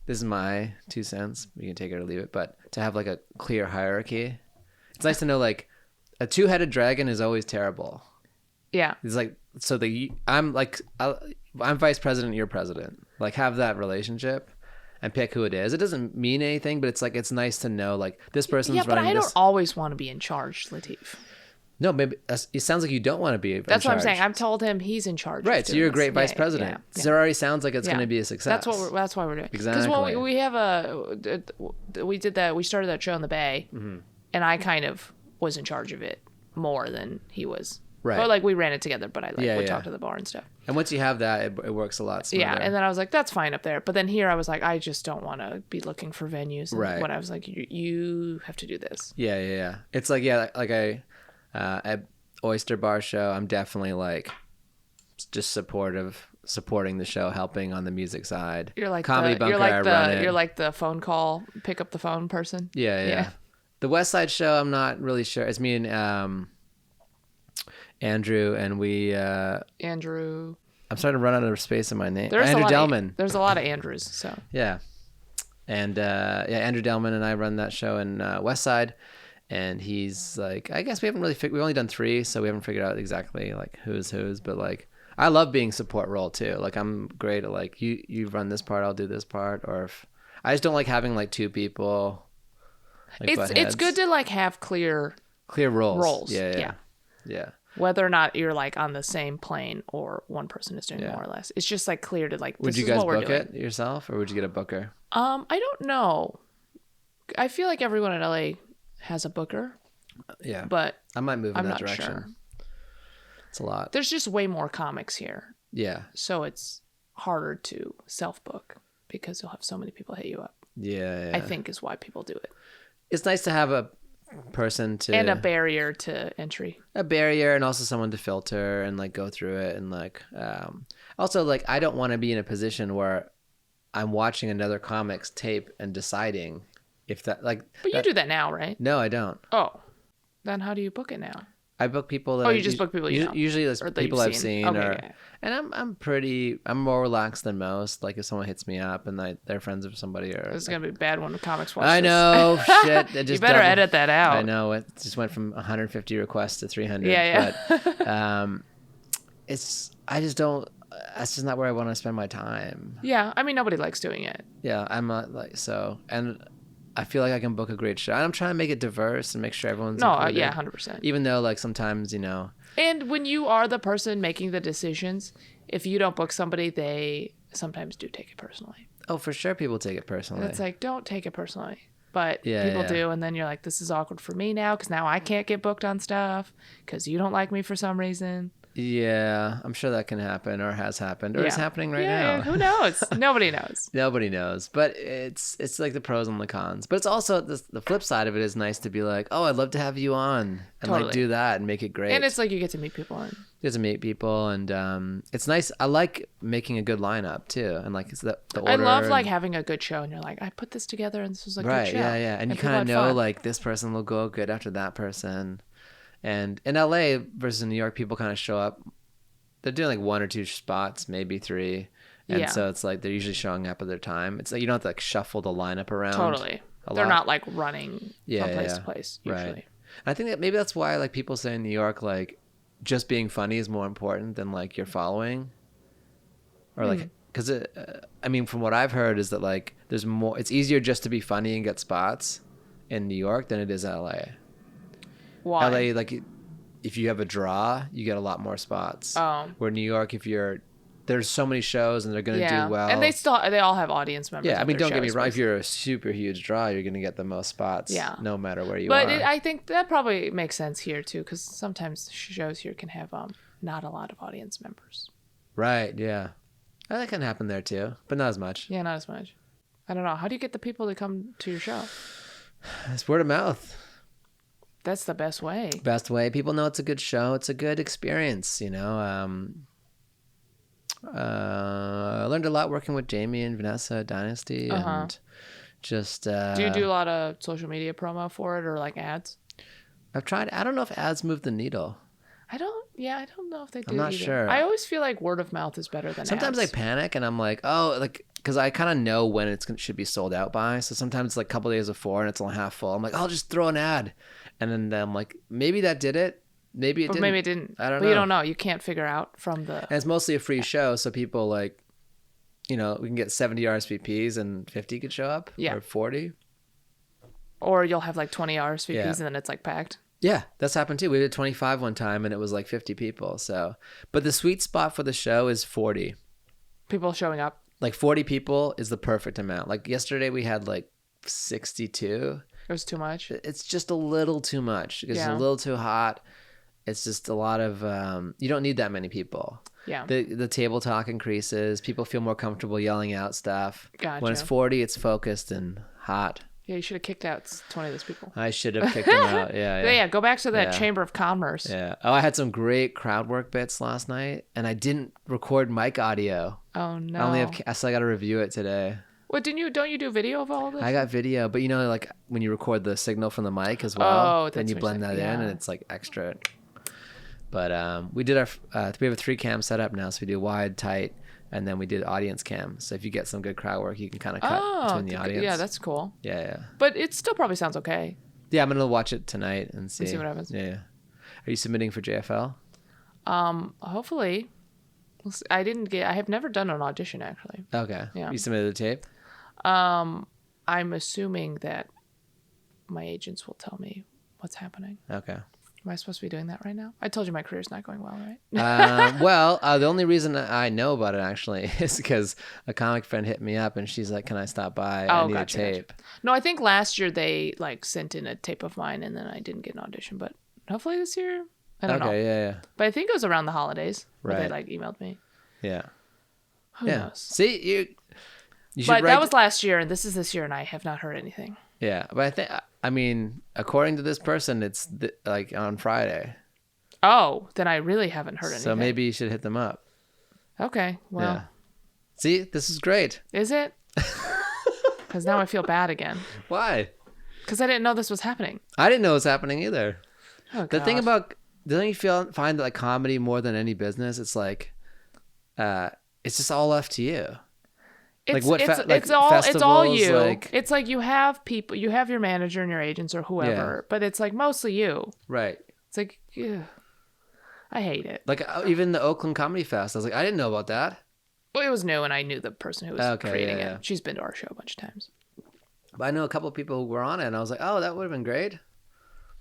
this is my 2 cents. You can take it or leave it, but to have like a clear hierarchy. It's nice to know like a 2-headed dragon is always terrible. Yeah. It's like I'm vice president, you're president. Like have that relationship and pick who it is. It doesn't mean anything, but it's like it's nice to know like this person's running. Yeah, but I don't always want to be in charge, Latif. No, maybe it sounds like you don't want to be in charge. That's what I'm saying. I've told him he's in charge. Right, so you're a great vice president. Yeah. So it already sounds like it's going to be a success. That's why we're doing it. Exactly. Because when we started that show in the Bay, and I kind of was in charge of it more than he was. Right. Or like we ran it together, but I would talk to the bar and stuff. And once you have that, it works a lot smoother. Yeah, and then I was like, that's fine up there. But then here I was like, I just don't want to be looking for venues. And right. When I was like, you have to do this. Yeah. It's like, at Oyster Bar show, I'm definitely like just supporting the show, helping on the music side. You're like Comedy Bunker, I run it. You're like the phone call, pick up the phone person. Yeah. The West Side show, I'm not really sure. It's me and Andrew, and we Andrew. I'm starting to run out of space in my name. There's Andrew Delman. There's a lot of Andrews, so yeah. And Andrew Delman and I run that show in West Side, and he's like, I guess we haven't really we've only done 3, so we haven't figured out exactly like who's, but like I love being support role too. Like I'm great at like you run this part, I'll do this part. Or if I just don't like having like two people. Like It's good to like have clear roles. Yeah. Yeah. Whether or not you're like on the same plane or one person is doing more or less. It's just like clear to like. Would this you is guys what we're book doing. it yourself, or would you get a booker? I don't know. I feel like everyone in LA has a booker. Yeah, but I might move in I'm that not direction. sure. It's a lot. There's just way more comics here, Yeah. so it's harder to self-book because you'll have so many people hit you up. Yeah. I think is why people do it. It's nice to have a person to and a barrier to entry. A barrier, and also someone to filter and like go through it, and like also like I don't want to be in a position where I'm watching another comic's tape and deciding if that like. But you do that now, right? No, I don't. Oh, then how do you book it now? I book people that. Oh, you just book people you know. Usually, it's people I've seen, Okay. and I'm more relaxed than most. Like if someone hits me up and they're friends of somebody, or this is gonna be bad when the comics watch. I this. know, shit. It just you better edit that out. I know it just went from 150 requests to 300. Yeah. But I just don't. That's just not where I want to spend my time. Yeah, I mean nobody likes doing it. Yeah, I'm not like so, and I feel like I can book a great show. And I'm trying to make it diverse and make sure everyone's included. Yeah, 100%. Even though like sometimes And when you are the person making the decisions, if you don't book somebody, they sometimes do take it personally. Oh, for sure, people take it personally. And it's like, don't take it personally. But Yeah, people yeah. do, and then you're like, this is awkward for me now because now I can't get booked on stuff because you don't like me for some reason. Yeah, I'm sure that can happen or has happened or is happening right now. Yeah, who knows? Nobody knows. Nobody knows, but it's like the pros and the cons. But it's also the flip side of it is nice to be like, oh, I'd love to have you on and like do that and make it great. And it's like you get to meet people and you get to meet people, and it's nice. I like making a good lineup too, and like it's the order. I love like having a good show, and you're like, I put this together, and this was a good show. Yeah, and you kind of know like this person will go good after that person. And in LA versus in New York, people kind of show up. They're doing like 1 or 2 spots, maybe 3. And so it's like they're usually showing up at their time. It's like you don't have to like shuffle the lineup around. Totally. They're not like running from place to place usually. Right. I think that maybe that's why like people say in New York, like just being funny is more important than like your following. Or like, because I mean, from what I've heard is that like there's more, it's easier just to be funny and get spots in New York than it is in LA. Why? LA, like, if you have a draw, you get a lot more spots. Oh. Where New York, there's so many shows and they're going to do well. And they all have audience members. Yeah, I mean, don't get me wrong. If you're a super huge draw, you're going to get the most spots. Yeah. No matter where you but are. But I think that probably makes sense here too, because sometimes shows here can have not a lot of audience members. Right. Yeah. That can happen there too, but not as much. Yeah, not as much. I don't know. How do you get the people to come to your show? It's word of mouth. That's the best way. Best way. People know it's a good show. It's a good experience, I learned a lot working with Jamie and Vanessa at Dynasty, and just. Do you do a lot of social media promo for it or like ads? I've tried. I don't know if ads move the needle. I don't know if they do. I'm not either. sure. I always feel like word of mouth is better than sometimes ads. I panic and I'm like, oh, like, because I kind of know when should be sold out by. So sometimes it's like a couple days before and it's only half full. I'm like, I'll just throw an ad. And then I'm like, maybe that did it. Maybe it didn't. Maybe it didn't. I don't know. But you don't know. You can't figure out from the. And it's mostly a free show. So people like, we can get 70 RSVPs and 50 could show up. Yeah. Or 40. Or you'll have like 20 RSVPs Yeah. and then it's like packed. Yeah, that's happened too. We did 25 one time and it was like 50 people. So, but the sweet spot for the show is 40. People showing up. Like 40 people is the perfect amount. Like yesterday we had like 62. It was too much. It's just a little too much. It's a little too hot. It's just a lot of you don't need that many people. Yeah. The table talk increases. People feel more comfortable yelling out stuff. Gotcha. When it's 40, it's focused and hot. Yeah, you should have kicked out 20 of those people. I should have kicked them out. Yeah. Go back to that Yeah. Chamber of Commerce. Yeah. Oh, I had some great crowd work bits last night, and I didn't record mic audio. Oh no. I still got to review it today. What don't you do video of all this? I got video, but like when you record the signal from the mic as well, Oh, then that's you what blend you're that saying. in, Yeah. and it's like extra. But we did we have a 3-cam setup now, so we do wide, tight, and then we did audience cam. So if you get some good crowd work, you can kind of cut between the audience. Yeah, that's cool. Yeah. But it still probably sounds okay. Yeah, I'm gonna watch it tonight and see what happens. Yeah. Are you submitting for JFL? Hopefully. I have never done an audition actually. Okay. Yeah. You submitted the tape? I'm assuming that my agents will tell me what's happening. Okay. Am I supposed to be doing that right now? I told you my career's not going well, right? The only reason I know about it actually is because a comic friend hit me up and she's like, "Can I stop by? I need a tape." Gotcha. No, I think last year they like sent in a tape of mine and then I didn't get an audition, but hopefully this year, I don't know. Yeah. But I think it was around the holidays where they Right. like emailed me. Yeah. Who knows? See, you should But write. that was last year and this is this year and I have not heard anything. Yeah, but I mean, according to this person, it's like on Friday. Oh, then I really haven't heard anything. So maybe you should hit them up. Okay, well. Yeah. See, this is great. Is it? Because now I feel bad again. Why? Because I didn't know this was happening. I didn't know it was happening either. Oh, The thing God. about, don't you find that like comedy more than any business, it's like, it's just all left to you. It's, like what it's all you. like- It's like you have people, you have your manager and your agents or whoever, but it's like mostly you. Right. It's like, ugh, I hate it. Like even the Oakland Comedy Fest, I was like, I didn't know about that. Well, it was new and I knew the person who was creating yeah. it. She's been to our show a bunch of times. But I know a couple of people who were on it, and I was like, oh, that would have been great.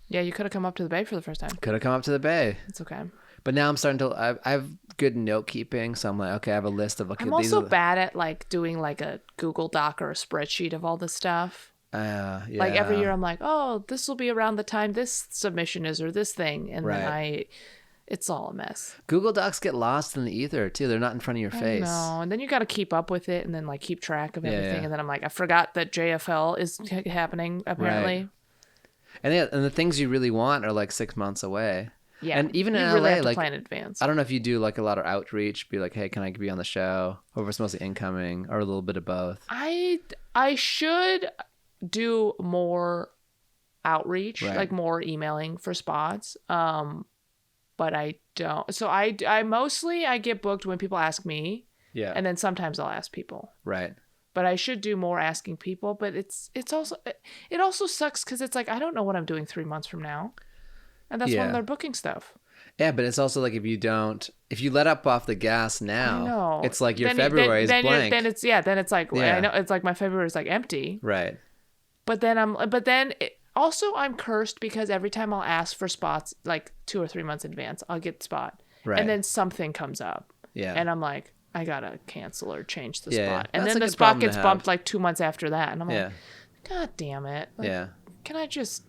Yeah, you could have come up to the Bay for the first time. Could have come up to the Bay. It's okay. But now I'm starting to. I have good note keeping, so I'm like, okay, I have a list of. Okay, I'm these also are the- bad at like doing like a Google Doc or a spreadsheet of all this stuff. Yeah. Like every year I'm like, oh, this will be around the time this submission is or this thing. And then it's all a mess. Google Docs get lost in the ether too. They're not in front of your face. No, and then you got to keep up with it and then like keep track of everything. yeah. And then I'm like, I forgot that JFL is happening apparently. And the things you really want are like 6 months away. Yeah, And even you in really LA, have to like plan in advance. I don't know if you do like a lot of outreach, be like, hey, can I be on the show? Or if it's mostly incoming, or a little bit of both. I should do more outreach, like more emailing for spots. But I don't. So I mostly I get booked when people ask me. Yeah. And then sometimes I'll ask people. Right. But I should do more asking people. But it's also it also sucks because it's like I don't know what I'm doing 3 months from now, and that's when they're booking stuff. Yeah, but it's also like if you let up off the gas now, it's like your February is blank. Then it's like I know it's like my February is like empty. Right. But then also I'm cursed because every time I'll ask for spots like 2 or 3 months in advance, I'll get the spot. Right. And then something comes up. Yeah. And I'm like, I gotta cancel or change the Yeah. spot. And That's then a the good spot problem to gets have. bumped like 2 months after that. And I'm Yeah. like, God damn it. Like, Yeah. Can I just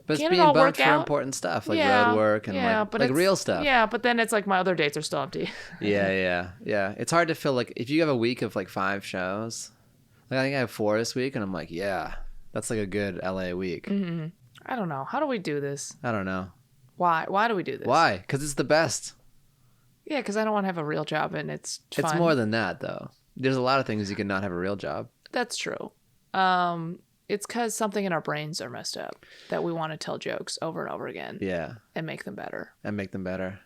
But it's Can it being all bumped work for out? important stuff like road work and like it's- real stuff. Yeah, but then it's like my other dates are still empty. Yeah. It's hard to fill like if you have a week of like 5 shows. Like I think I have 4 this week, and I'm like, yeah, that's like a good LA week. Mm-hmm. I don't know. How do we do this? I don't know. Why? Why do we do this? Why? Because it's the best. Yeah, because I don't want to have a real job and it's fun. It's more than that, though. There's a lot of things you can not have a real job. That's true. It's because something in our brains are messed up that we want to tell jokes over and over again. Yeah. And make them better. And make them better.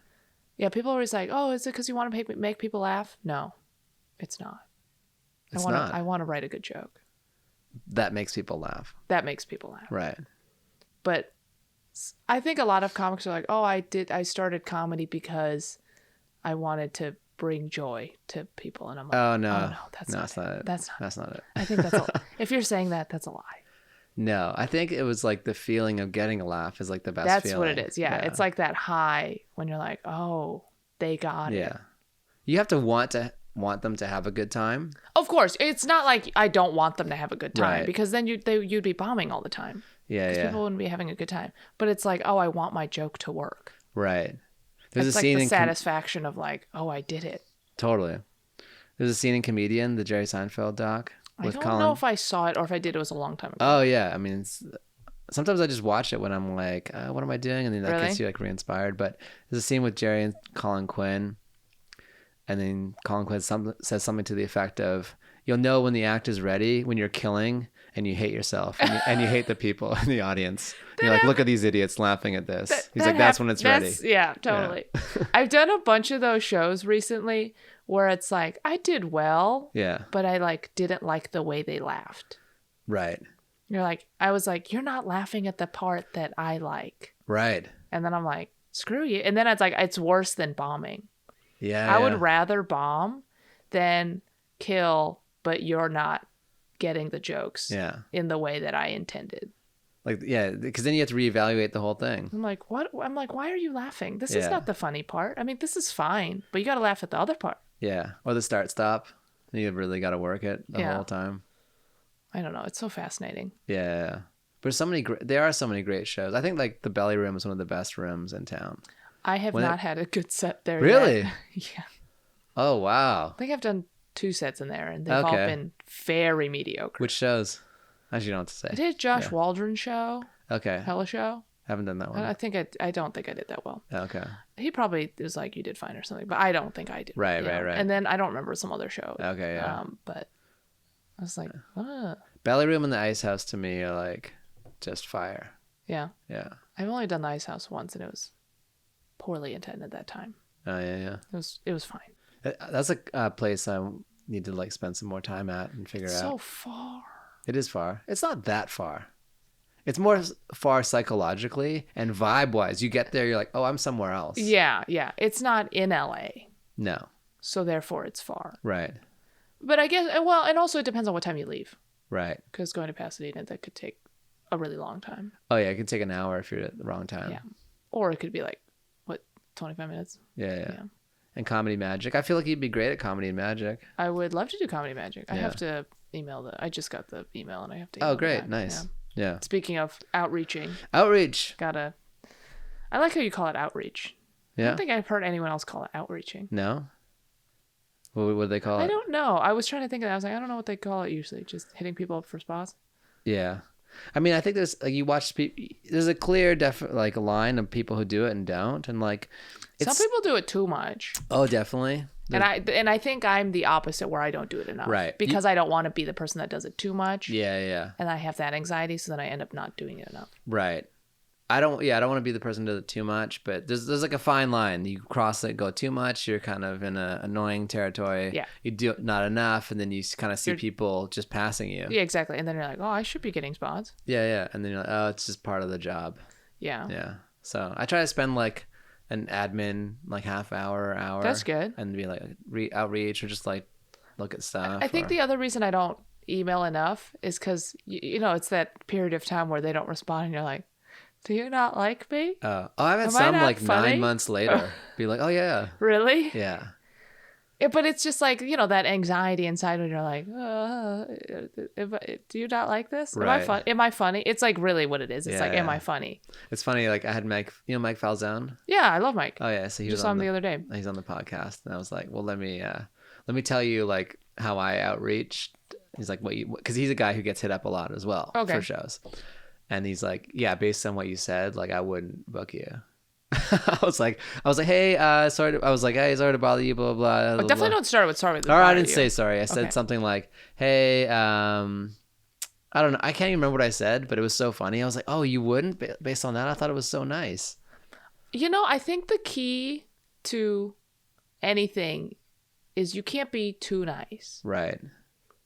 Yeah, people are always like, oh, is it because you want to make people laugh? No, it's not. It's not. I want to write a good joke. That makes people laugh. That makes people laugh. Right. But I think a lot of comics are like, oh, I started comedy because I wanted to bring joy to people. And I'm like, Oh, no. That's no, not that's not it. That's not it. I think that's if you're saying that, that's a lie. No, I think it was like the feeling of getting a laugh is like the best That's feeling. what it is. Yeah. It's like that high when you're like, oh, they got it. Yeah. You have to want them to have a good time. Of course. It's not like I don't want them to have a good time Right. because then you'd be bombing all the time. Yeah. People wouldn't be having a good time. But it's like, oh, I want my joke to work. Right. There's It's a like scene the in satisfaction of like, oh, I did it. Totally. There's a scene in Comedian, the Jerry Seinfeld doc with I don't Colin. know if I saw it or if I did. It was a long time ago. Oh yeah, I mean, sometimes I just watch it when I'm like, what am I doing? And then that Really? gets you like re-inspired. But there's a scene with Jerry and Colin Quinn, and then Colin Quinn says something to the effect of, "You'll know when the act is ready when you're killing and you hate yourself and you hate the people in the audience. And you're like, look at these idiots laughing at this." He's like, "That's when it's ready." Yeah, totally. I've done a bunch of those shows recently where it's like I did well, Yeah. but I like didn't like the way they laughed. Right. I was like, you're not laughing at the part that I like. Right. And then I'm like, screw you. And then it's like, it's worse than bombing. Yeah. I would rather bomb than kill, but you're not getting the jokes in the way that I intended. Like, yeah, because then you have to reevaluate the whole thing. I'm like, what? I'm like, why are you laughing? This is not the funny part. I mean, this is fine, but you got to laugh at the other part. Yeah. Or the start stop. You really got to work it the whole time. I don't know. It's so fascinating. Yeah. But there are so many great shows. I think like the Belly Room is one of the best rooms in town. I have not had a good set there Really? yet. Yeah. Oh, wow. I think I've done 2 sets in there, and they've all been very mediocre. Which shows? Actually, you don't have to say. I did Josh Waldron's show. Okay. Hella Show. Haven't done that one. I don't think I did that well. Okay. He probably was like, you did fine or something, but I don't think I did. Right. And then I don't remember some other show. Okay, yeah. But I was like, Belly Room and the Ice House to me are like just fire. Yeah. Yeah. I've only done the Ice House once, and it was poorly attended that time. Oh, yeah. It was fine. That's a place I need to like spend some more time at and figure out. So far. It is far. It's not that far. It's more far psychologically and vibe-wise. You get there, you're like, oh, I'm somewhere else. Yeah. It's not in LA. No. So therefore, it's far. Right. But I guess, well, and also it depends on what time you leave. Right. Because going to Pasadena, that could take a really long time. Oh, yeah. It can take an hour if you're at the wrong time. Yeah. Or it could be like, 25 minutes? Yeah. And Comedy Magic. I feel like you'd be great at Comedy and Magic. I would love to do Comedy Magic. I have to email I just got the email and I have to Oh, great. Nice. Yeah. Speaking of outreaching. Outreach. I like how you call it outreach. Yeah. I don't think I've heard anyone else call it outreaching. No? What would they call it? I don't know. I was trying to think of that. I was like, I don't know what they call it usually. Just hitting people up for spots. Yeah. I mean, I think there's like you watch people. There's a clear, like line of people who do it and don't, and like some people do it too much. Oh, definitely. And I think I'm the opposite where I don't do it enough. Right. Because I don't want to be the person that does it too much. Yeah. And I have that anxiety, so then I end up not doing it enough. Right. I don't want to be the person who does it too much, but there's like a fine line. You cross it, go too much, you're kind of in an annoying territory. Yeah. You do it not enough, and then you kind of see people just passing you. Yeah, exactly. And then you're like, oh, I should be getting spots. Yeah. And then you're like, oh, it's just part of the job. Yeah. Yeah. So I try to spend like an admin like half hour. That's good. And be like outreach or just like look at stuff. I think the other reason I don't email enough is because, it's that period of time where they don't respond and you're like, do you not like me? I've had Am some I not like funny? 9 months later be like, oh yeah. Really? Yeah. But it's just like, that anxiety inside when you're like, do you not like this? Right. Am I funny? It's like really what it is. It's like, am I funny? It's funny. Like I had Mike, Mike Falzone? Yeah, I love Mike. Oh yeah. So he just was saw on him the other day. He's on the podcast. And I was like, well, let me tell you like how I outreached. He's like, because he's a guy who gets hit up a lot as well for shows. And he's like, yeah, based on what you said, like I wouldn't book you. I was like, hey, sorry to bother you, blah, blah, blah. Definitely don't start with sorry. Or I didn't say sorry. I said something like, hey, I don't know. I can't even remember what I said, but it was so funny. I was like, oh, you wouldn't? Based on that, I thought it was so nice. I think the key to anything is you can't be too nice. Right.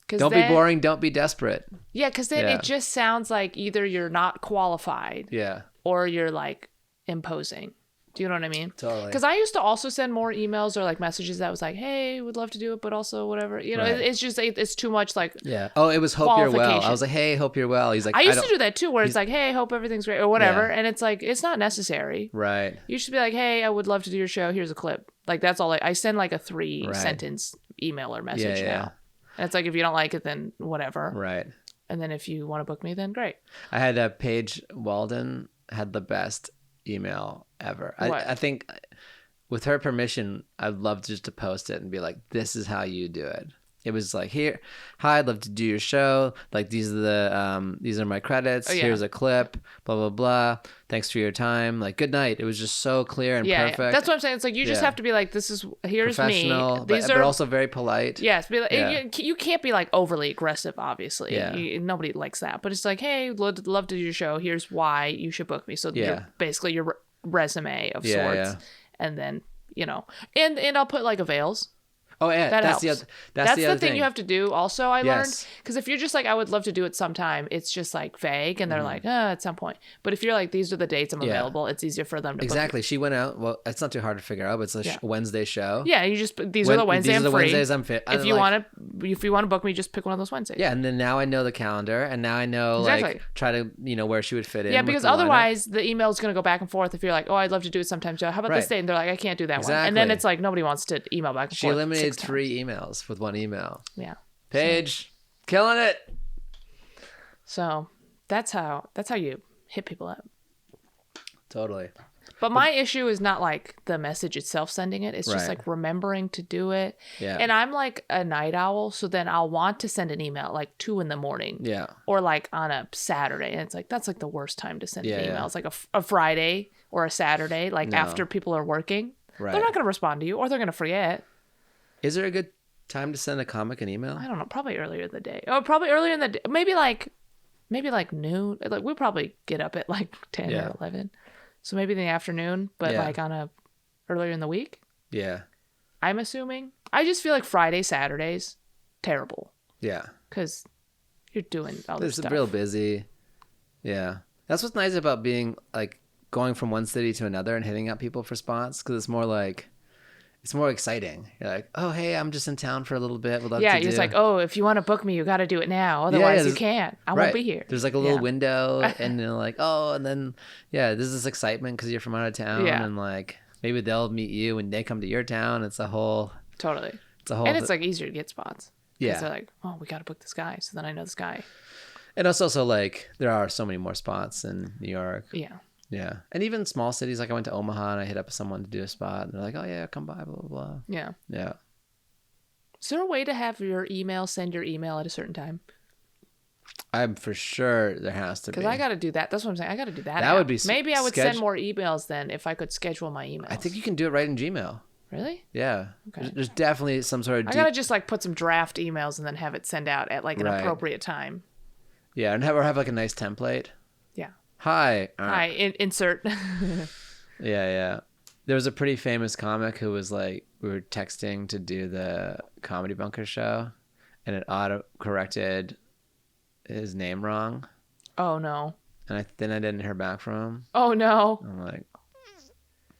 Don't be boring. Don't be desperate. Yeah, because then it just sounds like either you're not qualified. Yeah. Or you're like imposing. Do you know what I mean? Totally. Because I used to also send more emails or like messages that was like, hey, would love to do it, but also whatever. It's just, it's too much like. Yeah. Oh, it was hope you're well. I was like, hey, hope you're well. He's like, I used to do that too, where it's like, hey, hope everything's great or whatever. Yeah. And it's like, it's not necessary. Right. You should be like, hey, I would love to do your show. Here's a clip. Like, that's all I send like a 3-sentence email or message now. And it's like, if you don't like it, then whatever. Right. And then if you want to book me, then great. I had Paige Walden had the best email ever. I think with her permission, I'd love just to post it and be like, this is how you do it. It was like, here, hi, I'd love to do your show. Like, these are my credits. Here's a clip, blah, blah, blah. Thanks for your time. Like, good night. It was just so clear and perfect. Yeah. That's what I'm saying. It's like, you just have to be like, here's me. These but also very polite. Yes. Be like, you can't be like overly aggressive, obviously. Yeah. Nobody likes that. But it's like, hey, love to do your show. Here's why you should book me. So basically your resume of sorts. Yeah. And then, and I'll put like avails. Oh yeah, That that's helps. the That's the the other thing you have to do also, I learned. Yes. Because if you're just like, I would love to do it sometime, it's just like vague and they're like, at some point. But if you're like, these are the dates I'm Yeah. available, it's easier for them to book Exactly. She went out. Well, it's not too hard to figure out, but it's a Yeah. Wednesday show. Yeah, you just these are the Wednesdays These are the I'm free. Wednesdays I'm fit. If you want to book me, just pick one of those Wednesdays. Yeah, and then now I know the calendar, and now I know Exactly. like try to where she would fit in. Yeah, with because the lineup. otherwise the email is going to go back and forth. If you're like, oh, I'd love to do it sometime, Joe. How about this Right. date? And they're like, I can't do that one. Exactly. And then it's like nobody wants to email back and She forth. eliminated 6 times. 3 emails with 1 email. Yeah. Paige, killing it. So that's how you hit people up. Totally. But my issue is not like the message itself sending it. It's just Right. like remembering to do it. Yeah. And I'm like a night owl, so then I'll want to send an email like 2 a.m. Yeah. or like on a Saturday, and it's like that's like the worst time to send an Yeah, email. yeah. It's like a Friday or a Saturday, like No. after people are working. Right. They're not going to respond to you, or they're going to forget. Is there a good time to send a comic an email? I don't know. Probably earlier in the day. Oh, probably earlier in the day. Maybe like noon. Like we'll probably get up at like 10 Yeah. or 11. So maybe in the afternoon, but Yeah. like on a earlier in the week. Yeah. I'm assuming. I just feel like Friday, Saturdays, terrible Yeah. because you're doing all this It's stuff. real busy. Yeah. That's what's nice about being like going from one city to another and hitting up people for spots, because it's more like it's more exciting. You're like, oh hey, I'm just in town for a little bit. Would love Yeah, to you're do. just like, oh, if you want to book me, you got to do it now. Otherwise, you there's- can't. I Right. won't be here. There's like a little Yeah. window, and you're like, oh, and then there's this excitement because you're from out of town, Yeah. and like maybe they'll meet you when they come to your town. It's a whole Totally. It's a whole. And it's like easier to get spots. 'Cause Yeah. they're like, oh, we got to book this guy. So then I know this guy. And it's also like there are so many more spots in New York. Yeah. Yeah. And even small cities, like I went to Omaha and I hit up someone to do a spot, and they're like, oh yeah, come by, blah blah blah. Yeah. Yeah. Is there a way to have your email send your email at a certain time? I'm for sure there has to be. Because I got to do that. That's what I'm saying. I got to do that. That now. would be Maybe I would schedule- send more emails then if I could schedule my emails. I think you can do it right in Gmail. Really? Yeah. Okay. There's definitely some sort of I deep. gotta just like put some draft emails and then have it send out at like an Right. appropriate time. Yeah, and have like a nice template. Yeah. Hi. Hi. Insert. Yeah. There was a pretty famous comic who was like, we were texting to do the Comedy Bunker show, and it auto corrected his name wrong, Oh no. and then I didn't hear back from him. Oh no. I'm like,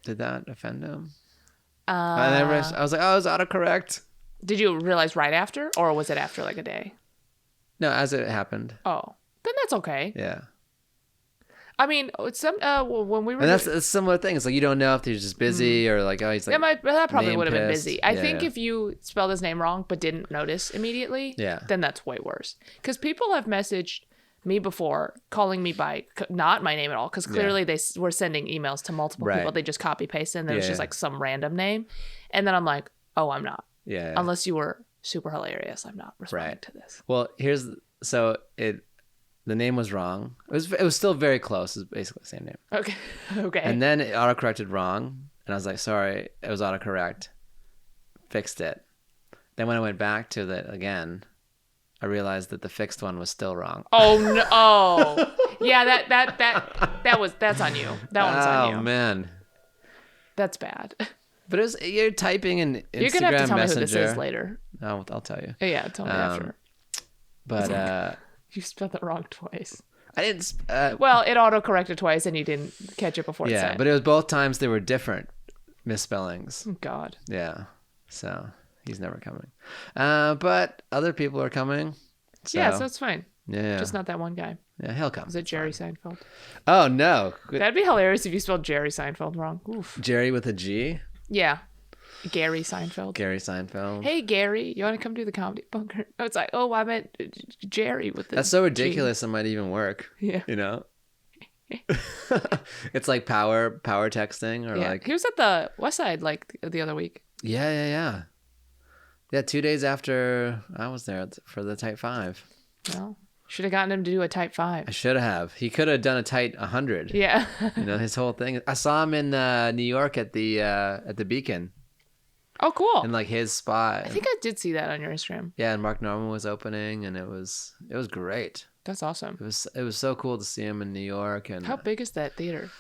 did that offend him? Uh, I was like, oh, it was autocorrect. did you realize right after, or was it after like a day? No, as it happened. Oh, then that's okay. Yeah. I mean, when we were And that's a similar thing. It's like you don't know if he's just busy or like, oh, he's like, that probably name would have been pissed. busy. I Yeah, think yeah. if you spelled his name wrong but didn't notice immediately, Yeah. then that's way worse. Because people have messaged me before, calling me by not my name at all, because clearly they were sending emails to multiple Right. people. They just copy paste and then it was Yeah, just yeah. like some random name, and then I'm like, oh, I'm not. yeah. Unless you were super hilarious, I'm not responding Right. to this. Well, the name was wrong. It was still very close. It's basically the same name. Okay. Okay. And then it autocorrected wrong, and I was like, sorry, it was autocorrect. Fixed it. Then when I went back to it again, I realized that the fixed one was still wrong. Oh no! Oh, yeah. That's on you. That one's on you. Oh man. That's bad. But you're typing in Instagram You're gonna have to tell Messenger. me who this is later. I'll tell you. Yeah, tell me after. But You spelled it wrong twice. I didn't. Well, it auto-corrected twice, and you didn't catch it before it Yeah, said. but it was both times they were different misspellings. Oh, God. Yeah, so he's never coming. But other people are coming. So, Yeah, so it's fine. yeah, Just not that one guy. yeah, he'll come. Is it Jerry Seinfeld? Oh no, That'd be hilarious if you spelled Jerry Seinfeld wrong. Oof. Jerry with a G. Yeah. Gary Seinfeld. Gary Seinfeld. Hey, Gary, you want to come do the Comedy Bunker? Oh, it's like, oh, I meant Jerry with the That's so G. ridiculous. It might even work. Yeah. You know. It's like power texting or Yeah. like He was at the West Side like the other week. yeah. 2 days after I was there for the Type 5. Well, should have gotten him to do a Type 5. I should have. He could have done a tight 100. Yeah. You know, his whole thing. I saw him in New York at the Beacon Oh, cool. in like his spot. I think I did see that on your Instagram. Yeah, and Mark Norman was opening, and it was great. That's awesome. It was so cool to see him in New York. And How big is that theater?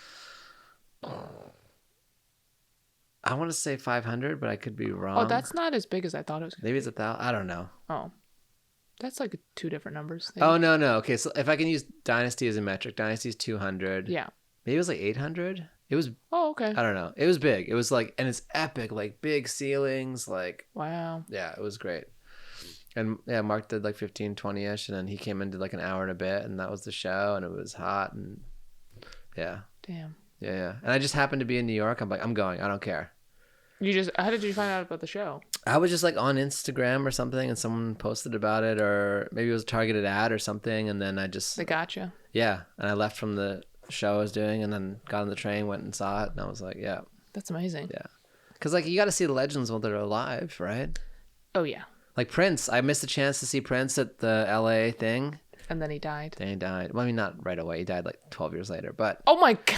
I want to say 500, but I could be wrong. Oh, that's not as big as I thought it was gonna Maybe it's 1,000. I don't know. Oh, that's like two different numbers. Oh, no. Okay, so if I can use Dynasty as a metric, Dynasty's 200. Yeah. Maybe it was like 800. It was, Oh, okay. I don't know. It was big. It was like, and it's epic, like big ceilings. Like, Wow. yeah, it was great. And yeah, Mark did like 15, 20-ish, and then he came and did like an hour and a bit, and that was the show, and it was hot, and yeah. Damn. Yeah. And I just happened to be in New York. I'm like, I'm going. I don't care. How did you find out about the show? I was just like on Instagram or something, and someone posted about it, or maybe it was a targeted ad or something, and then I just... They got you. Yeah, and I left from the show I was doing, and then got on the train, went and saw it, and I was like, yeah. That's amazing. Yeah. Because like, you got to see the legends while they're alive, right? Oh, yeah. Like Prince. I missed a chance to see Prince at the LA thing. And then he died. Then he died. Well, I mean, not right away. He died like 12 years later, but... Oh, my God.